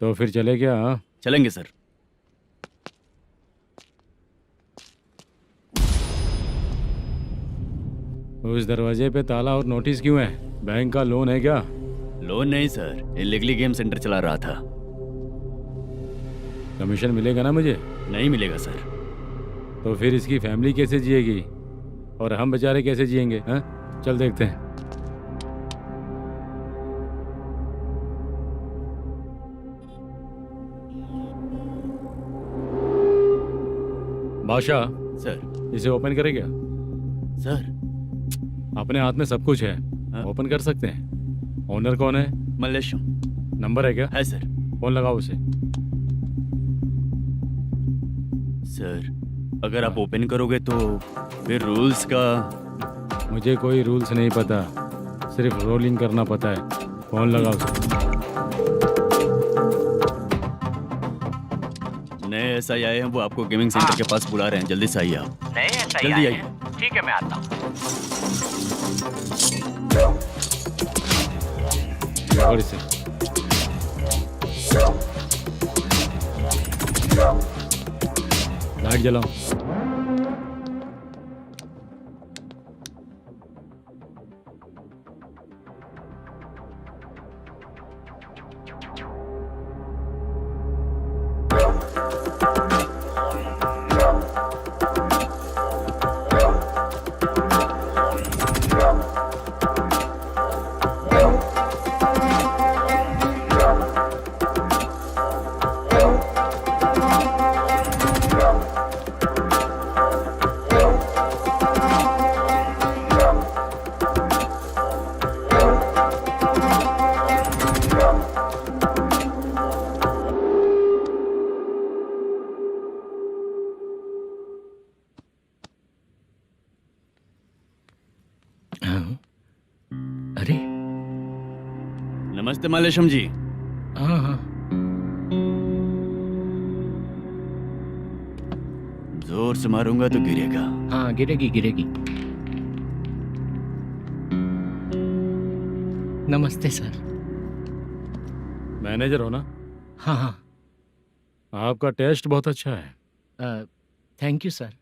तो फिर चले क्या? हाँ? चलेंगे सर। उस दरवाजे पे ताला और नोटिस क्यों है? बैंक का लोन है क्या? लोन नहीं सर, इलीगली गेम सेंटर चला रहा था। कमीशन मिलेगा ना मुझे? नहीं मिलेगा सर। तो फिर इसकी फैमिली कैसे जिएगी और हम बेचारे कैसे जिएंगे? हाँ, चल देखते हैं। बादशाह सर। इसे ओपन करे क्या? सर अपने हाथ में सब कुछ है, ओपन कर सकते हैं। ओनर कौन है? मल्लेशम। नंबर है क्या? है सर। फोन लगाओ उसे। सर अगर आप ओपन करोगे तो फिर रूल्स का। मुझे कोई रूल्स नहीं पता, सिर्फ रोलिंग करना पता है। फोन लगाओ उसे। नए एसआई आए हैं, वो आपको गेमिंग सेंटर के पास बुला रहे हैं, जल्दी से आइए आप। नए एसआई जल्दी आए आइए। हैं। ठीक है मैं आता हूँ। पकड़ इसे। लाइट जलाओ। अरे नमस्ते मल्लेशम जी। हाँ हाँ। जोर से मारूंगा तो गिरेगा। हाँ गिरेगी गिरेगी। नमस्ते सर। मैनेजर हो ना? हाँ हाँ। आपका टेस्ट बहुत अच्छा है। Thank you sir.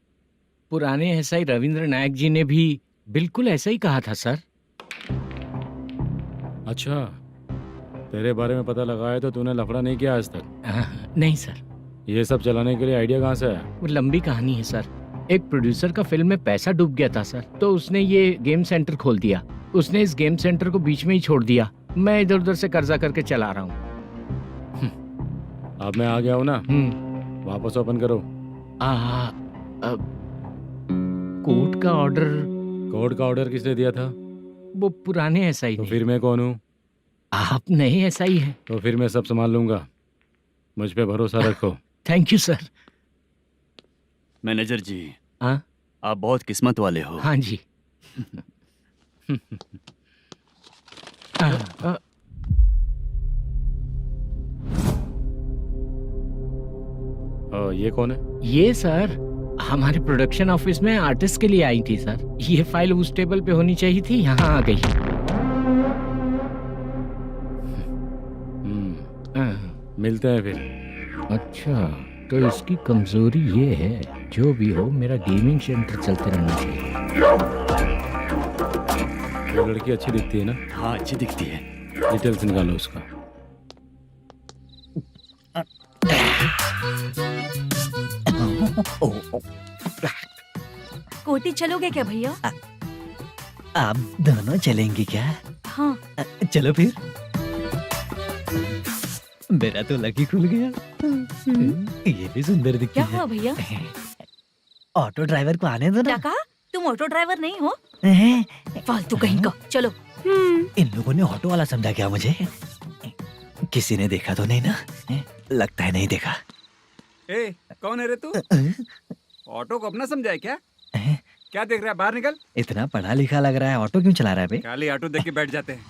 पुराने एसआई रविंद्र नायक जी ने भी बिल्कुल ऐसा ही कहा था सर। अच्छा, तेरे बारे में पता लगा है तो तूने लफड़ा नहीं किया आज तक? नहीं सर। ये सब चलाने के लिए आइडिया कहाँ से आया? वो लंबी कहानी है सर। एक प्रोड्यूसर का फिल्म में पैसा डूब गया था सर, तो उसने ये गेम सेंटर खोल दिया। उसने इस गेम सेंटर को बीच में ही छोड़ दिया। मैं इधर उधर से कर्जा करके चला रहा हूँ। अब मैं आ गया हूँ ना, वापस ओपन करो। कोर्ट का ऑर्डर। कोर्ट का ऑर्डर किसने दिया था? वो पुराने एसआई तो ने। फिर मैं कौन हूँ? आप नए एसआई हैं। तो फिर मैं सब संभाल लूंगा, मुझ पे भरोसा रखो। Thank you sir. मैनेजर जी, हाँ आप बहुत किस्मत वाले हो। हाँ जी। ये कौन है? ये सर हमारे प्रोडक्शन ऑफिस में आर्टिस्ट के लिए आई थी सर। ये फाइल उस टेबल पे होनी चाहिए थी, यहाँ आ गई। मिलते हैं फिर। अच्छा, तो इसकी कमजोरी ये है, जो भी हो मेरा गेमिंग सेंटर चलते रहना चाहिए। वो लड़की अच्छी दिखती है ना? हाँ, अच्छी दिखती है। डिटेल्स निकालो उसका। कोटी चलोगे क्या भैया? आप दोनों चलेंगे क्या? हाँ। चलो फिर। मेरा तो लकी खुल गया। ये भी सुंदर दिखती क्या है। हुआ भैया? ऑटो ड्राइवर को आने दो क्या ना। कहा? तुम ऑटो ड्राइवर नहीं हो? हैं? फालतू कहीं का। चलो। इन लोगों ने ऑटो वाला समझा क्या मुझे? किसी ने देखा तो नहीं ना? लगता है नहीं देखा। ए, कौन है रे तू? ऑटो को अपना समझा है क्या? क्या देख रहा है? बाहर निकल। इतना पढ़ा लिखा लग रहा है, ऑटो क्यों चला रहा है बे? खाली ऑटो देख के बैठ जाते हैं।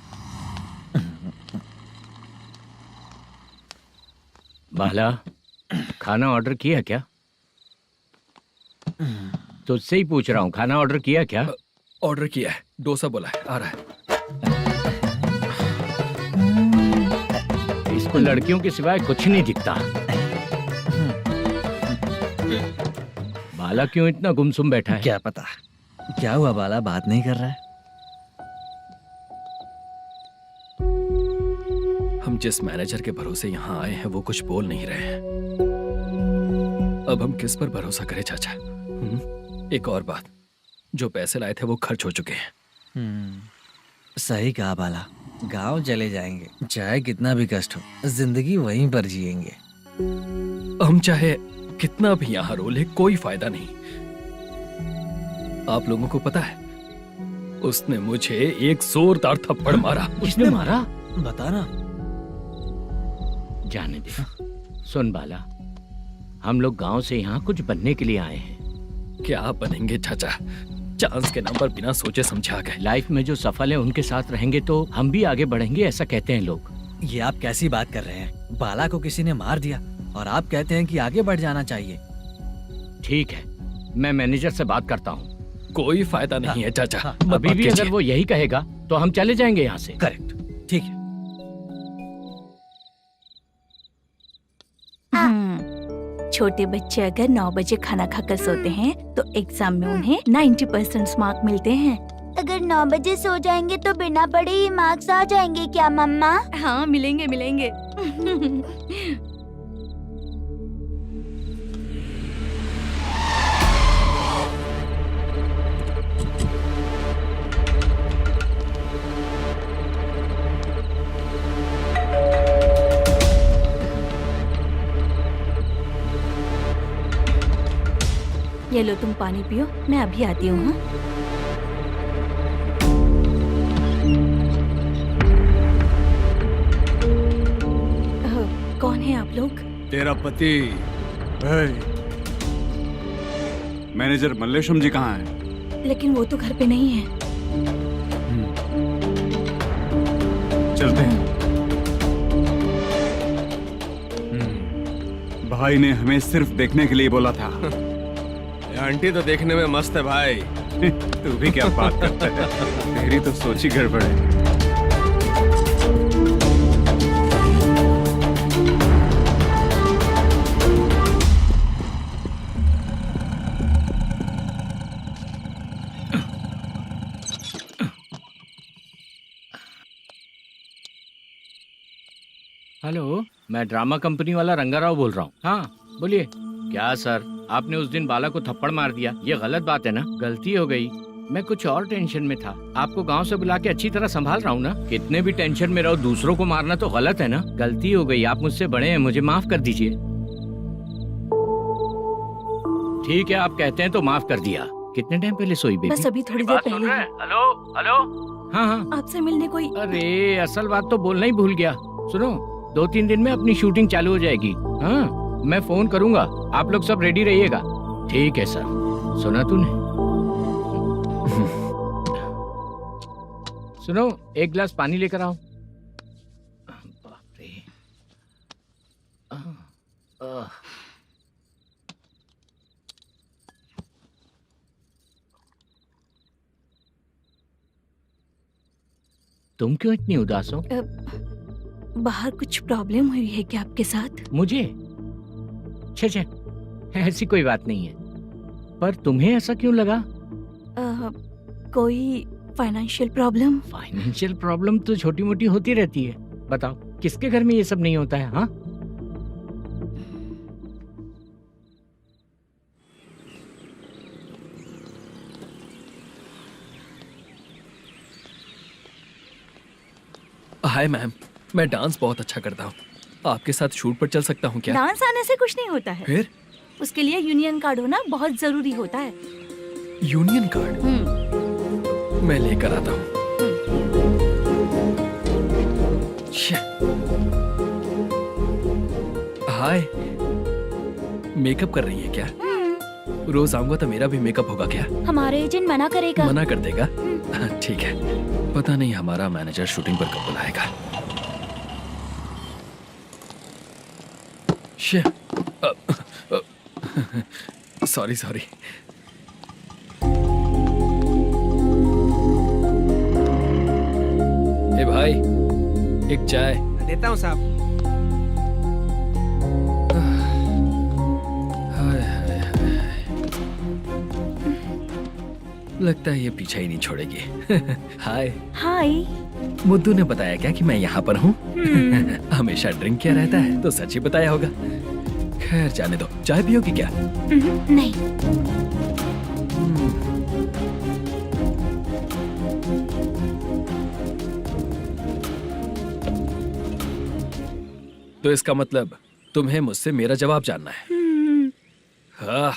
बाला, खाना ऑर्डर किया क्या? तुझसे ही पूछ रहा हूँ, खाना ऑर्डर किया क्या? ऑर्डर किया है, डोसा बोला है, आ रहा है। इसको लड़कियों के सिवाय कुछ नहीं दिखता। बाला क्यों इतना गुमसुम बैठा है? क्या पता क्या हुआ, बाला बात नहीं कर रहा है। हम जिस मैनेजर के भरोसे यहाँ आए हैं वो कुछ बोल नहीं रहे हैं। अब हम किस पर भरोसा करें चाचा? एक और बात, जो पैसे लाए थे वो खर्च हो चुके हैं। सही कहा बाला, गांव चले जाएंगे, चाहे कितना भी कष्ट हो, जिंदगी वहीं पर जिएंगे। हम चाहे कितना भी यहाँ रो ले, कोई फायदा नहीं। आप लोगों को पता है, उसने मुझे एक जोरदार थप्पड़ मारा। उसने मारा? बता ना। जाने दे। सुन बाला, हम लोग गांव से यहाँ कुछ बनने के लिए आए हैं। क्या बनेंगे चाचा? चांस के नाम पर बिना सोचे समझे आ गए। लाइफ में जो सफल है उनके साथ रहेंगे तो हम भी आगे बढ़ेंगे, ऐसा कहते हैं लोग। ये आप कैसी बात कर रहे हैं? बाला को किसी ने मार दिया और आप कहते हैं कि आगे बढ़ जाना चाहिए। ठीक है, मैं मैनेजर से बात करता हूँ। कोई फायदा नहीं है चाचा। अभी भी अगर वो यही कहेगा तो हम चले जाएंगे यहाँ से। करेक्ट, ठीक है। छोटे बच्चे अगर 9 बजे खाना खाकर सोते हैं तो एग्जाम में उन्हें 90% मार्क मिलते हैं। अगर 9 बजे सो जाएंगे तो बिना पढ़े ही मार्क्स आ जाएंगे क्या मम्मा? हाँ, मिलेंगे मिलेंगे। ये लो, तुम पानी पियो, मैं अभी आती हूँ। हाँ? कौन है आप लोग? तेरा पति। मैनेजर मल्लेशम जी कहाँ हैं? लेकिन वो तो घर पे नहीं है। चलते हैं। भाई ने हमें सिर्फ देखने के लिए बोला था। आंटी तो देखने में मस्त है भाई। तू भी क्या बात करता है? तेरी तो सोच ही गड़बड़ है। हेलो, मैं ड्रामा कंपनी वाला रंगाराव बोल रहा हूँ। हाँ बोलिए। क्या सर, आपने उस दिन बाला को थप्पड़ मार दिया, ये गलत बात है ना? गलती हो गई, मैं कुछ और टेंशन में था। आपको गांव से बुला के अच्छी तरह संभाल रहा हूँ ना। कितने भी टेंशन में रहो, दूसरों को मारना तो गलत है ना। गलती हो गई, आप मुझसे बड़े हैं, मुझे माफ कर दीजिए। ठीक है, आप कहते हैं तो माफ कर दिया। कितने टाइम पहले सोई बेबी? बस अभी थोड़ी देर पहले। Hello hello. हाँ हाँ, आपसे मिलने कोई। अरे असल बात तो बोलना ही भूल गया। सुनो, 2-3 दिन में अपनी शूटिंग चालू हो जाएगी। हाँ, मैं फोन करूंगा, आप लोग सब रेडी रहिएगा। ठीक है सर। सुना तूने? सुनो, एक गिलास पानी लेकर आओ। बाप रे। तुम क्यों इतनी उदास हो? बाहर कुछ प्रॉब्लम हुई है क्या आपके साथ? मुझे? छे, ऐसी कोई बात नहीं है। पर तुम्हें ऐसा क्यों लगा? कोई फाइनेंशियल प्रॉब्लम? फाइनेंशियल प्रॉब्लम तो छोटी मोटी होती रहती है। बताओ, किसके घर में ये सब नहीं होता है? हाँ, हाय मैम, मैं डांस बहुत अच्छा करता हूँ। आपके साथ शूट पर चल सकता हूँ क्या? डांस आने से कुछ नहीं होता है। फिर? उसके लिए यूनियन कार्ड होना बहुत जरूरी होता है। Union card? मैं लेकर आता हूँ। हाय, मेकअप कर रही है क्या? रोज आऊंगा तो मेरा भी मेकअप होगा क्या? हमारे एजेंट मना करेगा। मना कर देगा? ठीक है, पता नहीं हमारा मैनेजर शूटिंग पर कब बुलाएगा। सॉरी। ए भाई, एक चाय। देता हूँ साहब। लगता है ये पीछा ही नहीं छोड़ेगी। हाय। हाय। मुद्दू ने बताया क्या कि मैं यहाँ पर हूँ? हमेशा ड्रिंक किया रहता है तो सच ही बताया होगा। खैर जाने दो, चाय पियोगी क्या? नहीं। तो इसका मतलब तुम्हें मुझसे मेरा जवाब जानना है? हाँ,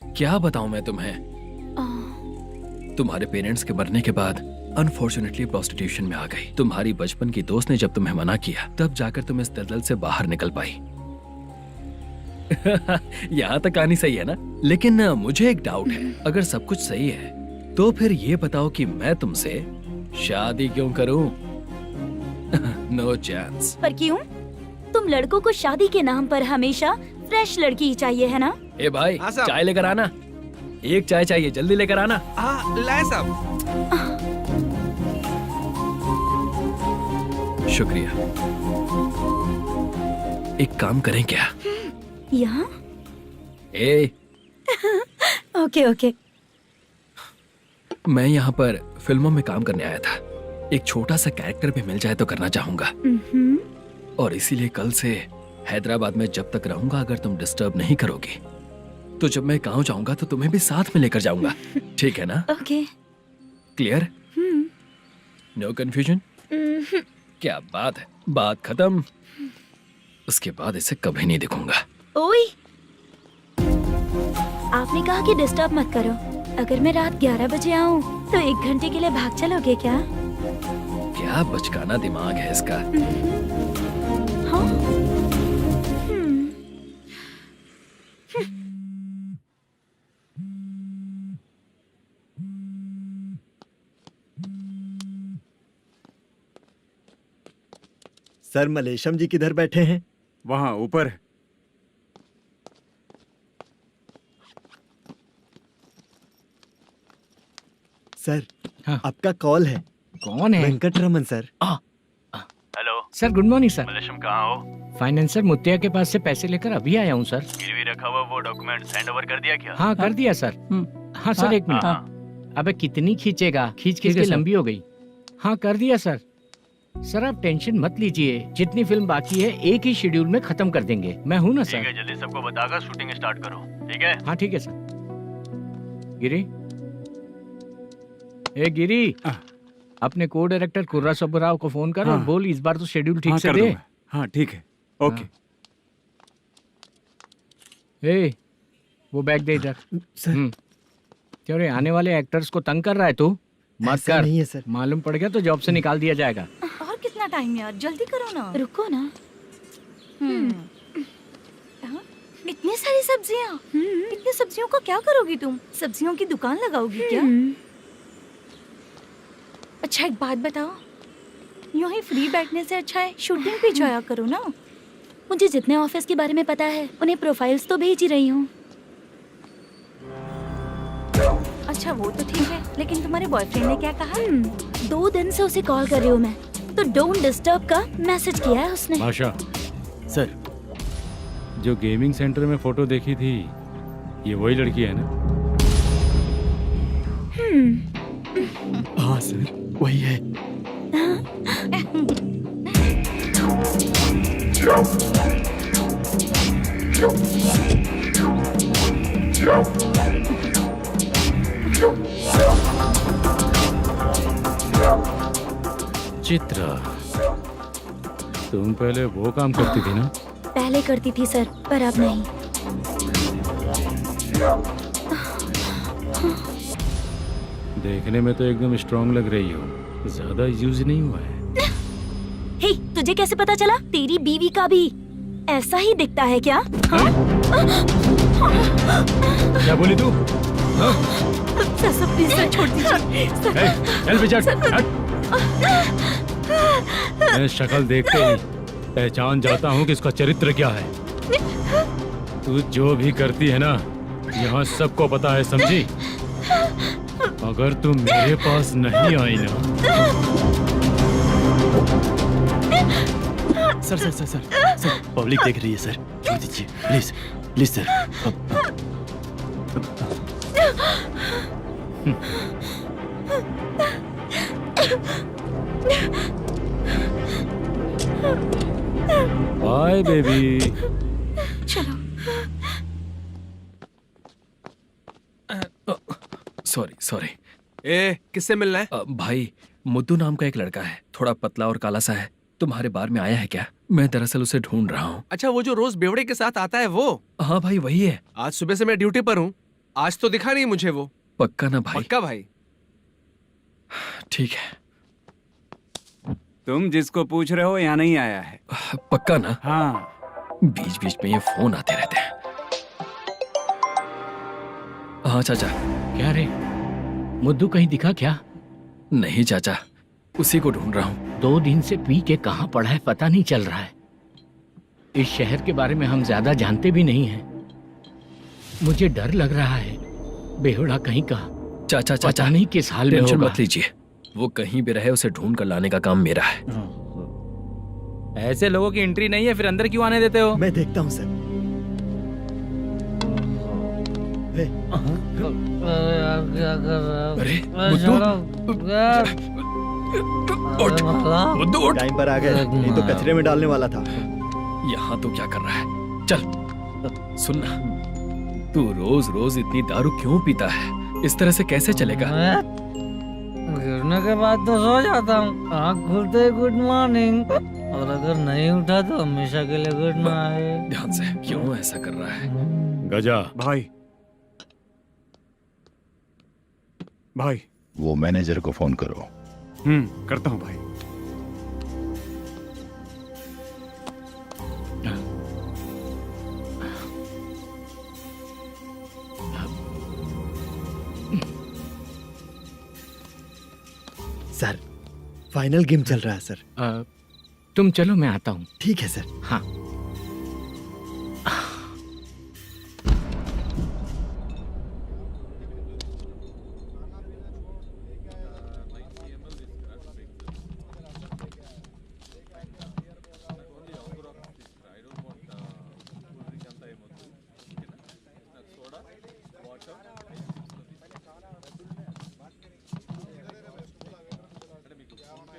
क्या बताऊं मैं तुम्हें? तुम्हारे पेरेंट्स के मरने के बाद अनफॉर्चुनेटली प्रोस्टिट्यूशन में आ गई। तुम्हारी बचपन की दोस्त ने जब तुम्हें मना किया, तब जाकर तुम इस दलदल से बाहर निकल पाई। यहाँ तक कहानी सही है ना? लेकिन मुझे एक डाउट है। अगर सब कुछ सही है तो फिर ये बताओ कि मैं तुमसे शादी क्यों करूं? No chance. पर क्यों? तुम लड़कों को शादी के नाम पर हमेशा फ्रेश लड़की ही चाहिए, है ना? ए भाई, चाय लेकर आना। एक चाय चाहिए, जल्दी लेकर आना। हाँ, लाए साहब। शुक्रिया। एक काम करें क्या? यहाँ? ए, ओके। मैं यहाँ पर फिल्मों में काम करने आया था। एक छोटा सा कैरेक्टर भी मिल जाए तो करना चाहूंगा। और इसीलिए कल से हैदराबाद में जब तक रहूंगा, अगर तुम डिस्टर्ब नहीं करोगी तो जब मैं गांव जाऊंगा तो तुम्हें भी साथ में लेकर जाऊंगा। ठीक है ना? ओके। क्लियर? No confusion? क्या बात है, बात खत्म। उसके बाद इसे कभी नहीं दिखूंगा। ओए, आपने कहा कि डिस्टर्ब मत करो। अगर मैं रात 11 बजे आऊँ तो 1 घंटे के लिए भाग चलोगे क्या? क्या बचकाना दिमाग है इसका। हाँ? सर, मलेशम जी किधर बैठे हैं? वहाँ ऊपर। सर, हाँ। आपका कॉल है। कौन है? Venkataraman sir. Hello sir, good morning sir. Malesham, कहाँ हो? फाइनेंसर मुत्तिया के पास से पैसे लेकर अभी आया हूँ सर। गिरवी रखा हुआ वो डॉक्यूमेंट हैंड ओवर कर दिया क्या? हाँ, कर दिया सर। हाँ सर, 1 मिनट। अबे कितनी खींचेगा? खींच के लंबी हो गई। हाँ, कर दिया सर। सर आप टेंशन मत लीजिए, जितनी फिल्म बाकी है एक ही शेड्यूल में खत्म कर देंगे। मैं हूँ ना ठीक सर। है, जल्दी सबको बताकर शूटिंग स्टार्ट करो, ठीक है? हाँ ठीक है सर। गिरी, ए गिरी, अपने को डायरेक्टर कुर्रा सुब्बराव को फोन कर और बोल इस बार तो शेड्यूल ठीक से दे। हाँ ठीक है, ओके। ए, वो बैग दे इधर। क्यों रे, आने वाले एक्टर्स को तंग कर रहा है तू? मत कर। नहीं है सर। मालूम पड़ गया तो जॉब से निकाल दिया जाएगा। और कितना टाइम यार, जल्दी करो ना। रुको ना। हाँ? इतनी सारी सब्जियाँ, इतनी सब्जियों का क्या करोगी तुम? सब्जियों की दुकान लगाओगी क्या? अच्छा एक बात बताओ, यूं ही फ्री बैठने से अच्छा है शूटिंग पे जाया करो ना। मुझे जितने ऑफिस के बारे में पता है उन्हें प्रोफाइल्स तो भेज ही रही हूँ। अच्छा वो तो ठीक है, लेकिन तुम्हारे बॉयफ्रेंड ने क्या कहा? 2 दिन से उसे कॉल कर रही हूँ मैं, तो डोंट डिस्टर्ब का मैसेज किया है उसने। आशा, सर, जो गेमिंग सेंटर में फोटो देखी थी, ये वही लड़की है ना? हाँ सर, वही है। चित्रा, तुम पहले वो काम करती थी ना? पहले करती थी सर, पर अब नहीं। देखने में तो एकदम स्ट्रांग लग रही हो, ज्यादा यूज नहीं हुआ है। हे, तुझे कैसे पता चला? तेरी बीवी का भी ऐसा ही दिखता है क्या? हाँ? क्या बोली तू? सर प्लीज सर, छोड़ दीजिए। चल बेटा, मैं शक्ल देखते ही पहचान जाता हूँ कि इसका चरित्र क्या है। तू जो भी करती है ना, यहाँ सबको पता है, समझी? अगर तू मेरे पास नहीं आई ना। सर, पब्लिक देख रही है सर, छोड़ दीजिए please, please sir. Bye baby. चलो। Sorry sorry. ए, किससे मिलना है? भाई, मुद्दू नाम का एक लड़का है, थोड़ा पतला और काला सा है। तुम्हारे बार में आया है क्या? मैं दरअसल उसे ढूंढ रहा हूँ। अच्छा, वो जो रोज बेवड़े के साथ आता है वो? हाँ भाई, वही है। आज सुबह से मैं ड्यूटी पर हूँ, आज तो दिखा नहीं मुझे वो। पक्का ना भाई? पक्का भाई। ठीक है। तुम जिसको पूछ रहे हो यहाँ नहीं आया है? पक्का ना? हाँ। बीच बीच में ये फोन आते रहते हैं। हाँ चाचा। क्या रे, मुद्दू कहीं दिखा क्या? नहीं चाचा, उसी को ढूंढ रहा हूँ। 2 दिन से पी के कहाँ पड़ा है पता नहीं चल रहा है। इस शहर के बारे में हम ज्यादा जानते भी नहीं हैं। मुझे डर लग रहा है, बेहुड़ा कहीं का। चाचा पता नहीं किस हाल में टेंशन होगा। मत लीजिए, वो कहीं भी रहे उसे ढूंढ कर लाने का काम मेरा है। ऐसे लोगों की एंट्री नहीं है, फिर अंदर क्यों आने देते हो? मैं देखता हूँ सर। अरे मुद्दू उठ। टाइम पर आ गए, नहीं तो कचरे में डालने वाला था। यहाँ तो क्या कर रहा है? चल सुनना, तू रोज रोज इतनी दारू क्यों पीता है? इस तरह से कैसे चलेगा? गिरने के बाद तो सो जाता हूँ, आँख खुलते ही गुड मॉर्निंग, और अगर नहीं उठा तो हमेशा के लिए गुड नाइट। ध्यान से, क्यों ऐसा कर रहा है? गजा भाई, भाई वो मैनेजर को फोन करो। करता हूँ भाई। सर, फाइनल गेम चल रहा है सर। तुम चलो, मैं आता हूँ। ठीक है सर। हाँ।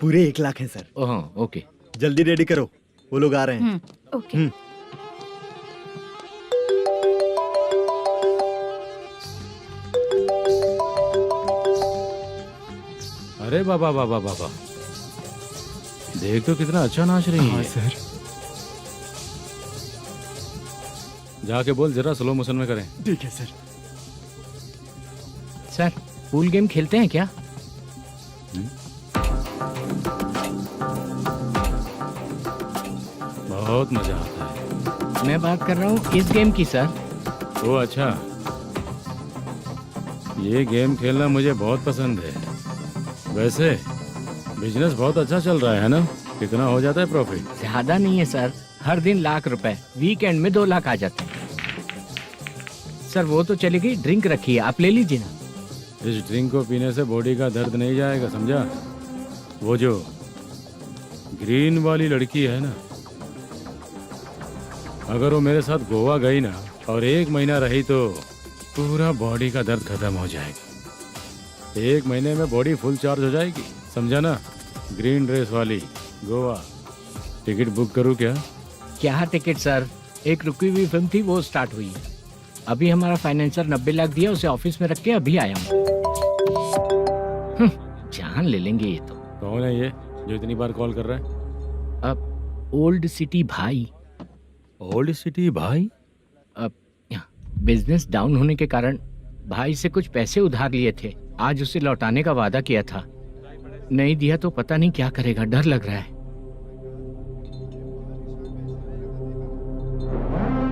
पूरे 1 लाख है सर। Oh okay. जल्दी रेडी करो, वो लोग आ रहे हैं। ओके। अरे बाबा बाबा बाबा, देख तो कितना अच्छा नाच रही है। सर। जाके बोल जरा स्लो मोशन में करें। ठीक है सर। सर पूल गेम खेलते हैं क्या? बहुत मजा आता है। मैं बात कर रहा हूँ इस गेम की सर। ओ अच्छा, ये गेम खेलना मुझे बहुत पसंद है। वैसे बिजनेस बहुत अच्छा चल रहा है ना? कितना हो जाता है प्रॉफिट? ज्यादा नहीं है सर, हर दिन लाख रुपए, वीकेंड में 2 लाख आ जाते हैं। सर वो तो चलेगी, ड्रिंक रखी है, आप ले लीजिए ना। इस ड्रिंक को पीने से बॉडी का दर्द नहीं जाएगा, समझा? वो जो ग्रीन वाली लड़की है ना, अगर वो मेरे साथ गोवा गई ना और 1 महीना रही तो पूरा बॉडी का दर्द खत्म हो जाएगा। 1 महीने में बॉडी फुल चार्ज हो जाएगी, समझा ना? ग्रीन ड्रेस वाली गोवा। टिकट बुक करूँ क्या? क्या टिकट सर, एक रुकी हुई फिल्म थी वो स्टार्ट हुई है। अभी हमारा फाइनेंसर 90 लाख दिया, उसे ऑफिस में रख के अभी आया हूँ। जान ले लेंगे ये तो। कौन है ये जो इतनी बार कॉल कर रहा है? अब ओल्ड सिटी भाई। ओल्ड सिटी भाई? अब बिजनेस डाउन होने के कारण भाई से कुछ पैसे उधार लिए थे, आज उसे लौटाने का वादा किया था। नहीं दिया तो पता नहीं क्या करेगा, डर लग रहा है।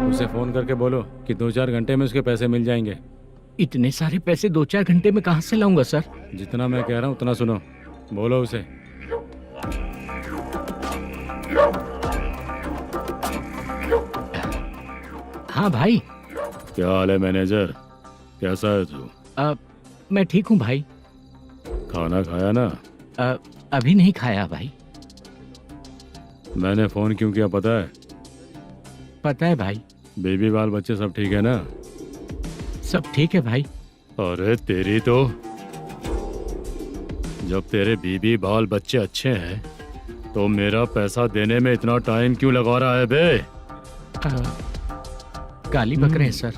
उसे फोन करके बोलो कि 2-4 घंटे में उसके पैसे मिल जाएंगे। इतने सारे पैसे 2-4 घंटे में कहाँ से लाऊंगा सर? जितना मैं कह रहा हूँ उतना सुनो, बोलो उसे। हाँ भाई। क्या हाल है मैनेजर, कैसा है तू? मैं ठीक हूँ भाई। खाना खाया ना? अभी नहीं खाया भाई। मैंने फोन क्यों किया पता है? पता है भाई। बेबी बाल बच्चे सब ठीक है ना? सब ठीक है भाई। अरे तेरी तो, जब तेरे बीबी बाल बच्चे अच्छे हैं तो मेरा पैसा देने में इतना टाइम क्यों लगा रहा है बे? गाली बक रहे हैं सर।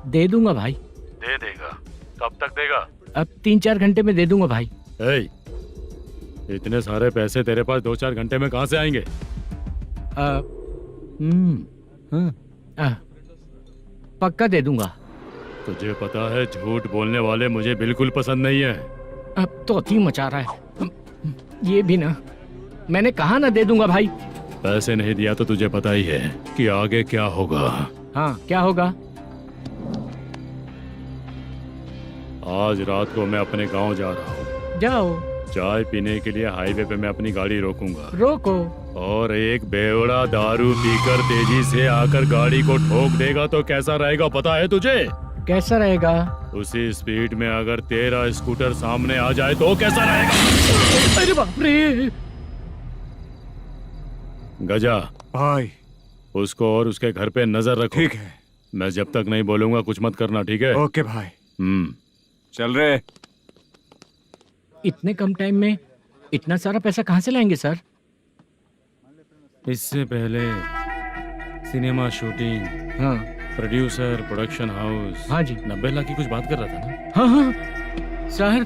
दे दूंगा भाई। दे देगा? कब तक देगा? अब 3-4 घंटे में दे दूंगा भाई। इतने सारे पैसे तेरे पास 2-4 घंटे में कहाँ से आएंगे? पक्का दे दूंगा। तुझे पता है झूठ बोलने वाले मुझे बिल्कुल पसंद नहीं है। अब तो थी मचा रहा है ये भी ना। मैंने कहा ना दे दूंगा भाई। पैसे नहीं दिया तो तुझे पता ही है कि आगे क्या होगा। हाँ क्या होगा? आज रात को मैं अपने गांव जा रहा हूँ। जाओ। चाय पीने के लिए हाईवे पे मैं अपनी गाड़ी रोकूंगा। रोको। और एक बेवड़ा दारू पीकर तेजी से आकर गाड़ी को ठोक देगा तो कैसा रहेगा पता है तुझे? कैसा रहेगा? उसी स्पीड में अगर तेरा स्कूटर सामने आ जाए तो कैसा रहेगा? अरे बाप रे। गजा भाई, उसको और उसके घर पे नजर रखो। ठीक है। मैं जब तक नहीं बोलूंगा कुछ मत करना, ठीक है? ओके भाई। चल रहे। इतने कम टाइम में इतना सारा पैसा कहाँ से लाएंगे सर? इससे पहले सिनेमा शूटिंग, हाँ, प्रोड्यूसर, प्रोडक्शन हाउस। हाँ जी। 90 लाख की कुछ बात कर रहा था ना? हाँ हाँ सर।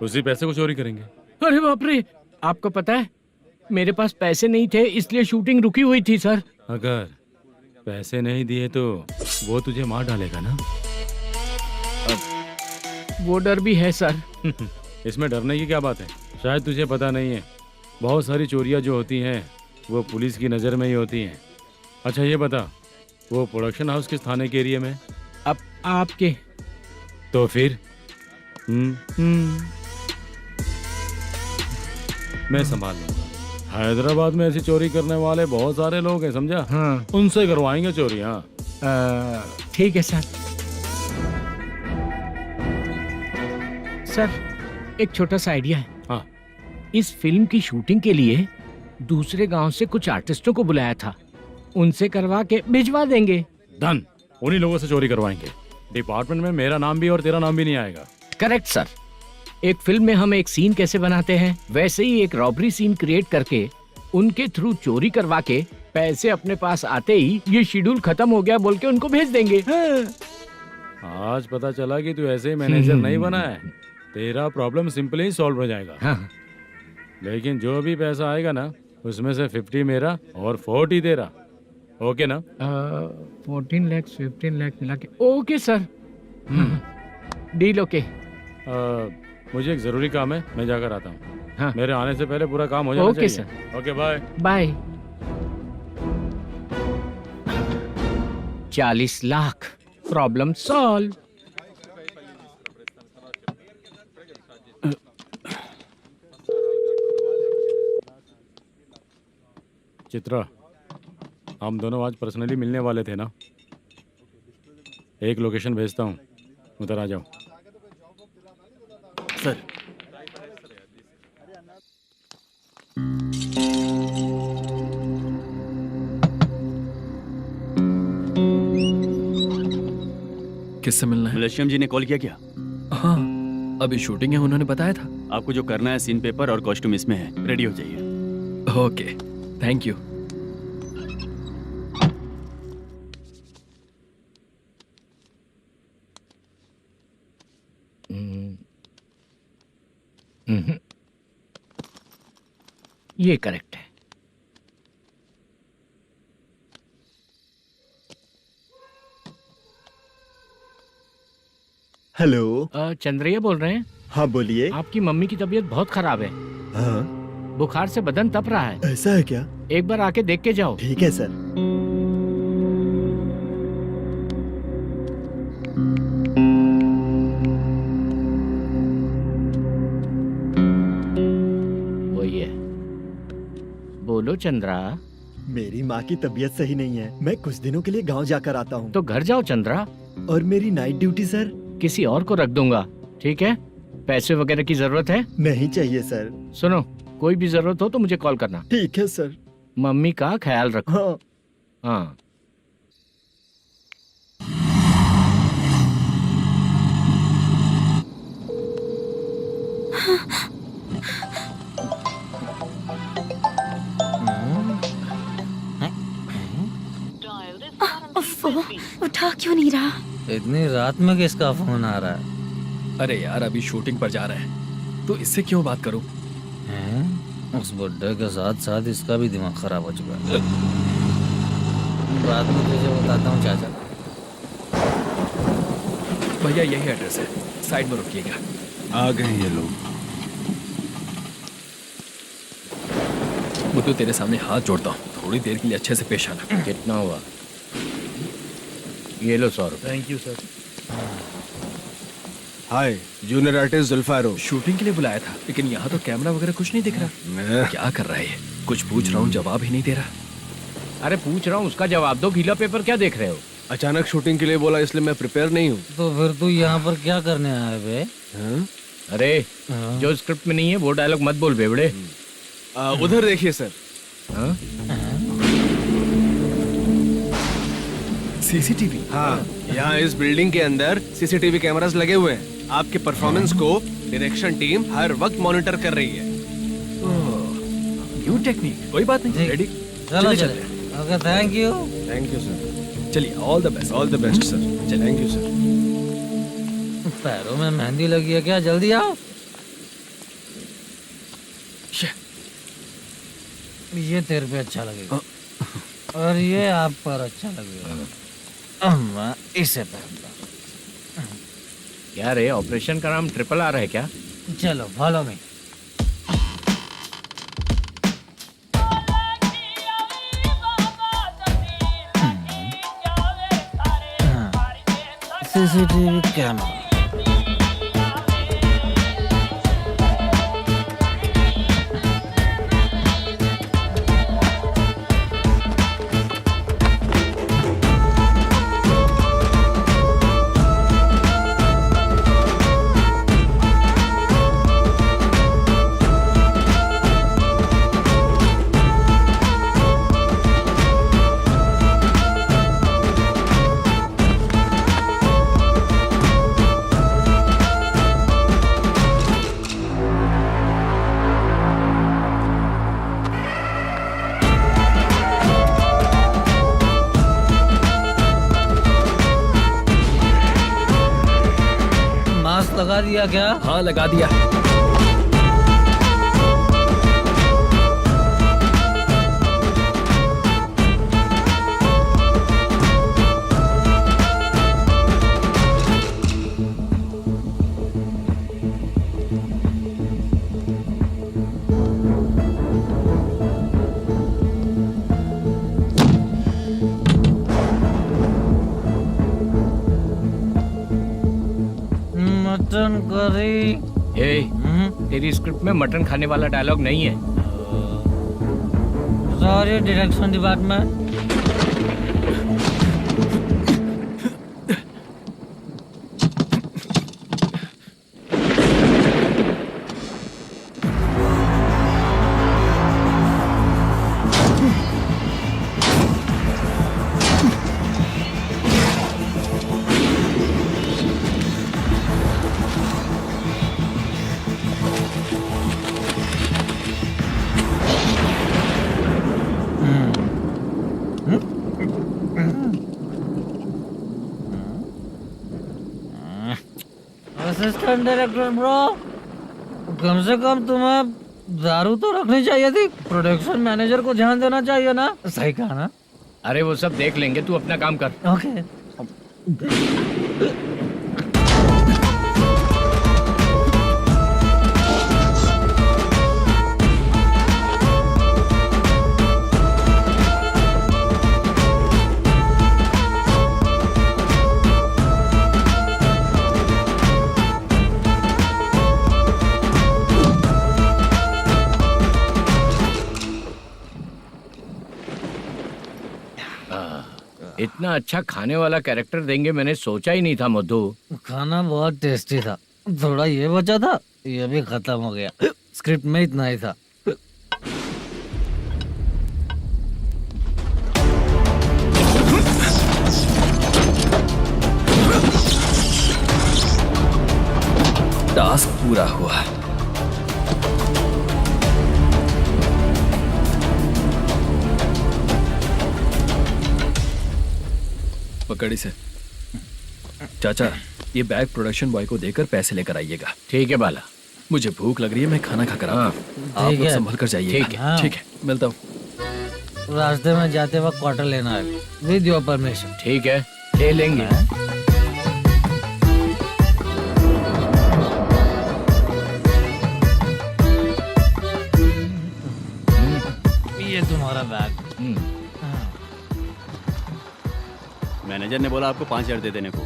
उसी पैसे को चोरी करेंगे। अरे बाप रे, आपको पता है मेरे पास पैसे नहीं थे इसलिए शूटिंग रुकी हुई थी सर। अगर पैसे नहीं दिए तो वो तुझे मार डालेगा ना? वो डर भी है सर। इसमें डरने की क्या बात है? शायद तुझे पता नहीं है, बहुत सारी चोरियां जो होती हैं वो पुलिस की नज़र में ही होती हैं। अच्छा ये बता, वो प्रोडक्शन हाउस किस थाने के एरिया में? अब आपके। तो फिर मैं संभाल लूंगा। हैदराबाद में ऐसी चोरी करने वाले बहुत सारे लोग हैं, समझा? हाँ। उनसे करवाएंगे चोरी। हाँ ठीक है सर। सर एक छोटा सा आइडिया है। हाँ। इस फिल्म की शूटिंग के लिए दूसरे गांव से कुछ आर्टिस्टों को बुलाया था, उनसे करवा के भिजवा देंगे। डन। उन्हीं लोगों से चोरी करवाएंगे। डिपार्टमेंट में मेरा नाम भी और तेरा नाम भी नहीं आएगा। Correct sir. एक फिल्म में हम एक सीन कैसे बनाते हैं, वैसे ही एक रॉबरी सीन क्रिएट करके उनके थ्रू चोरी करवा के पैसे अपने पास आते ही ये शेड्यूल खत्म हो गया बोल के उनको भेज देंगे। आज पता चला कि तू ऐसे ही मैनेजर नहीं बना है। तेरा प्रॉब्लम सिंपली ही सॉल्व हो जाएगा। हाँ। लेकिन जो भी पैसा आएगा ना, उसमें से 50 मेरा और 40 तेरा। ओके ना? 14 लाख 15 लाख मिला के ओके सर। Deal okay. मुझे एक जरूरी काम है, मैं जाकर आता हूँ। हाँ। मेरे आने से पहले पूरा काम हो जाना ओके चाहिए। Sir. Okay bye bye. 40 lakh problem solve. Chitra, हम दोनों आज पर्सनली मिलने वाले थे ना? एक लोकेशन भेजता हूँ, उधर आ जाओ। सर किससे मिलना है? मलेशियम जी ने कॉल किया क्या? हाँ, अभी शूटिंग है, उन्होंने बताया था। आपको जो करना है, सीन पेपर और कॉस्ट्यूम इसमें है, रेडी हो जाइए। Okay, thank you. ये करेक्ट है। हेलो। चंद्रैया बोल रहे हैं? हाँ बोलिए। आपकी मम्मी की तबीयत बहुत खराब है। हाँ। बुखार से बदन तप रहा है। ऐसा है क्या? एक बार आके देख के जाओ। ठीक है सर। वही है। बोलो चंद्रा। मेरी माँ की तबीयत सही नहीं है, मैं कुछ दिनों के लिए गांव जाकर आता हूँ। तो घर जाओ चंद्रा। और मेरी नाइट ड्यूटी सर? किसी और को रख दूंगा, ठीक है? पैसे वगैरह की जरूरत है? नहीं चाहिए सर। सुनो, कोई भी जरूरत हो तो मुझे कॉल करना। ठीक है सर। मम्मी का ख्याल रखो। हाँ। हाँ। उठा क्यों नहीं रहा? इतनी रात में किसका फोन आ रहा है? अरे यार, अभी शूटिंग पर जा रहे हैं, तो इससे क्यों बात करूं? उस बुड्ढे के साथ साथ इसका भी दिमाग खराब हो चुका है। रात में तुझे बताता हूँ चाचा। भैया यही एड्रेस है, साइड में रुकिएगा। आ गए ये लोग। बुद्धू, तेरे सामने हाथ जोड़ता हूँ, थोड़ी देर के लिए अच्छे से पेश आना। कितना हुआ? ये लो 100 रुपए। Thank you sir. Hi, junior artist Zulfar हो। शूटिंग के लिए बुलाया था, लेकिन यहाँ तो कैमरा वगैरह कुछ नहीं दिख रहा। क्या कर रहा है ये? कुछ पूछ रहा हूँ, जवाब ही नहीं दे रहा। अरे पूछ रहा हूँ, उसका जवाब दो। गीला पेपर क्या देख रहे हो? अचानक शूटिंग के लिए बोला, इसलिए मैं प्रिपेयर नहीं हूँ। तो फिर तू यहाँ पर क्या करने आया बे? अरे जो स्क्रिप्ट में नहीं है वो डायलॉग मत बोल बेवड़े। उधर देखिए सर। सीसीटीवी? हाँ, यहाँ इस बिल्डिंग के अंदर सीसीटीवी कैमरास लगे हुए हैं। आपके परफॉर्मेंस को डायरेक्शन टीम हर वक्त मॉनिटर कर रही है। न्यू टेक्निक, कोई बात नहीं। रेडी? चलो चले। Okay, thank you. Thank you sir. चलिए, all the best. All the best sir. Thank you sir. पैरों में मेहंदी लगी है क्या? जल्दी आओ। ये तेरे पे अच्छा लगेगा और ये आप पर अच्छा लगेगा। मैं इसे पहनता। क्या रे, ऑपरेशन का नाम ट्रिपल आर है क्या? चलो फॉलो मी। CCTV camera. लगा दिया क्या? हाँ लगा दिया। Mutton curry. तेरी स्क्रिप्ट में मटन खाने वाला डायलॉग नहीं है। Sorry direction department. Assistant director bro, कम से कम तुम्हें दारू तो रखनी चाहिए थी। प्रोडक्शन मैनेजर को ध्यान देना चाहिए ना। सही कहा ना? अरे वो सब देख लेंगे, तू अपना काम कर। ओके। इतना अच्छा खाने वाला कैरेक्टर देंगे मैंने सोचा ही नहीं था मधु। खाना बहुत टेस्टी था। थोड़ा ये बचा था, ये भी खत्म हो गया। स्क्रिप्ट में इतना ही था। टास्क पूरा हुआ। पकड़ी से। चाचा, ये बैग प्रोडक्शन बॉय को देकर पैसे लेकर आइएगा। ठीक है बाला। मुझे भूख लग रही है, मैं खाना खाकर आता हूँ। आप लोग संभल कर जाइए। ठीक है। ठीक है, मिलता हूँ। रास्ते में जाते वक्त क्वार्टर लेना है, विद योर परमिशन। ठीक है, ले लेंगे। ये तुम्हारा बैग। मैनेजर ने बोला आपको 5,000 दे देने को।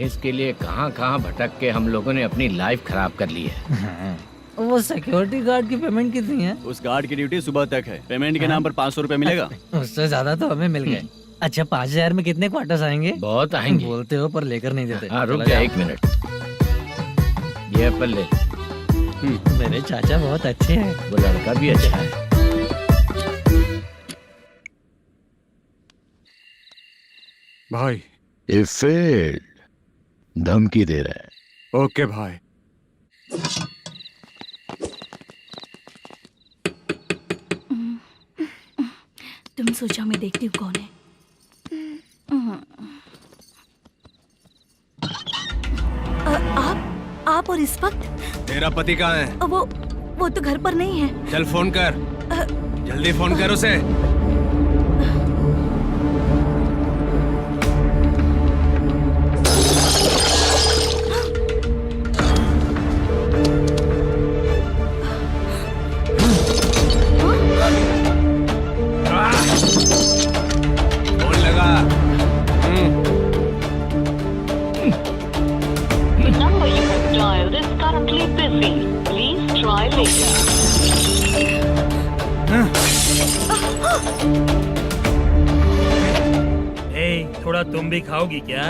इसके लिए कहाँ कहाँ भटक के हम लोगों ने अपनी लाइफ खराब कर ली है। वो सिक्योरिटी गार्ड की पेमेंट कितनी है? उस गार्ड की ड्यूटी सुबह तक है। पेमेंट के नाम पर 500 रुपए मिलेगा। उससे ज्यादा तो हमें मिल गए। अच्छा, 5,000 में कितने क्वार्टर्स आएंगे? बहुत आएंगे। बोलते हो पर लेकर नहीं देते। हाँ, रुक जा 1 मिनट। ये एप्पल ले। मेरे चाचा बहुत अच्छे हैं। वो लड़का भी अच्छा है। भाई ये फेल्ड धमकी दे रहा है। ओके भाई। तुम सोचा मैं देखती हूँ कौन है। आप और इस वक्त? तेरा पति कहाँ है? वो तो घर पर नहीं है। चल फोन कर, जल्दी फोन कर उसे। फोन लगा। number you have dialed is currently busy. Please try later. थोड़ा तुम भी खाओगी क्या?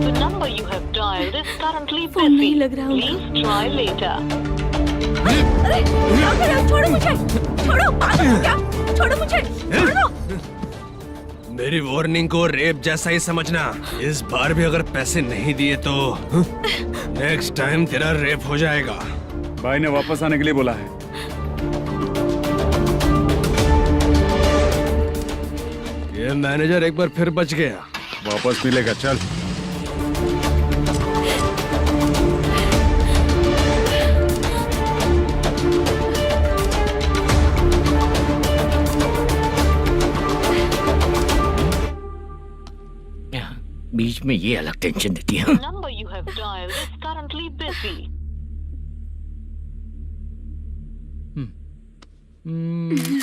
The number you have dialed is currently phone नहीं busy. लग रहा Please try later. अरे क्या कर रहे हो? छोड़ो मुझे, छोड़ो। पागल हो क्या? छोड़ो मुझे, छोड़ो। मेरी वार्निंग को रेप जैसा ही समझना। इस बार भी अगर पैसे नहीं दिए तो नेक्स्ट टाइम तेरा रेप हो जाएगा। भाई ने वापस आने के लिए बोला है। ये मैनेजर एक बार फिर बच गया। वापस मिलेगा, चल। बीच में ये अलग टेंशन देती है। Number you have dialled is currently busy. Hmm.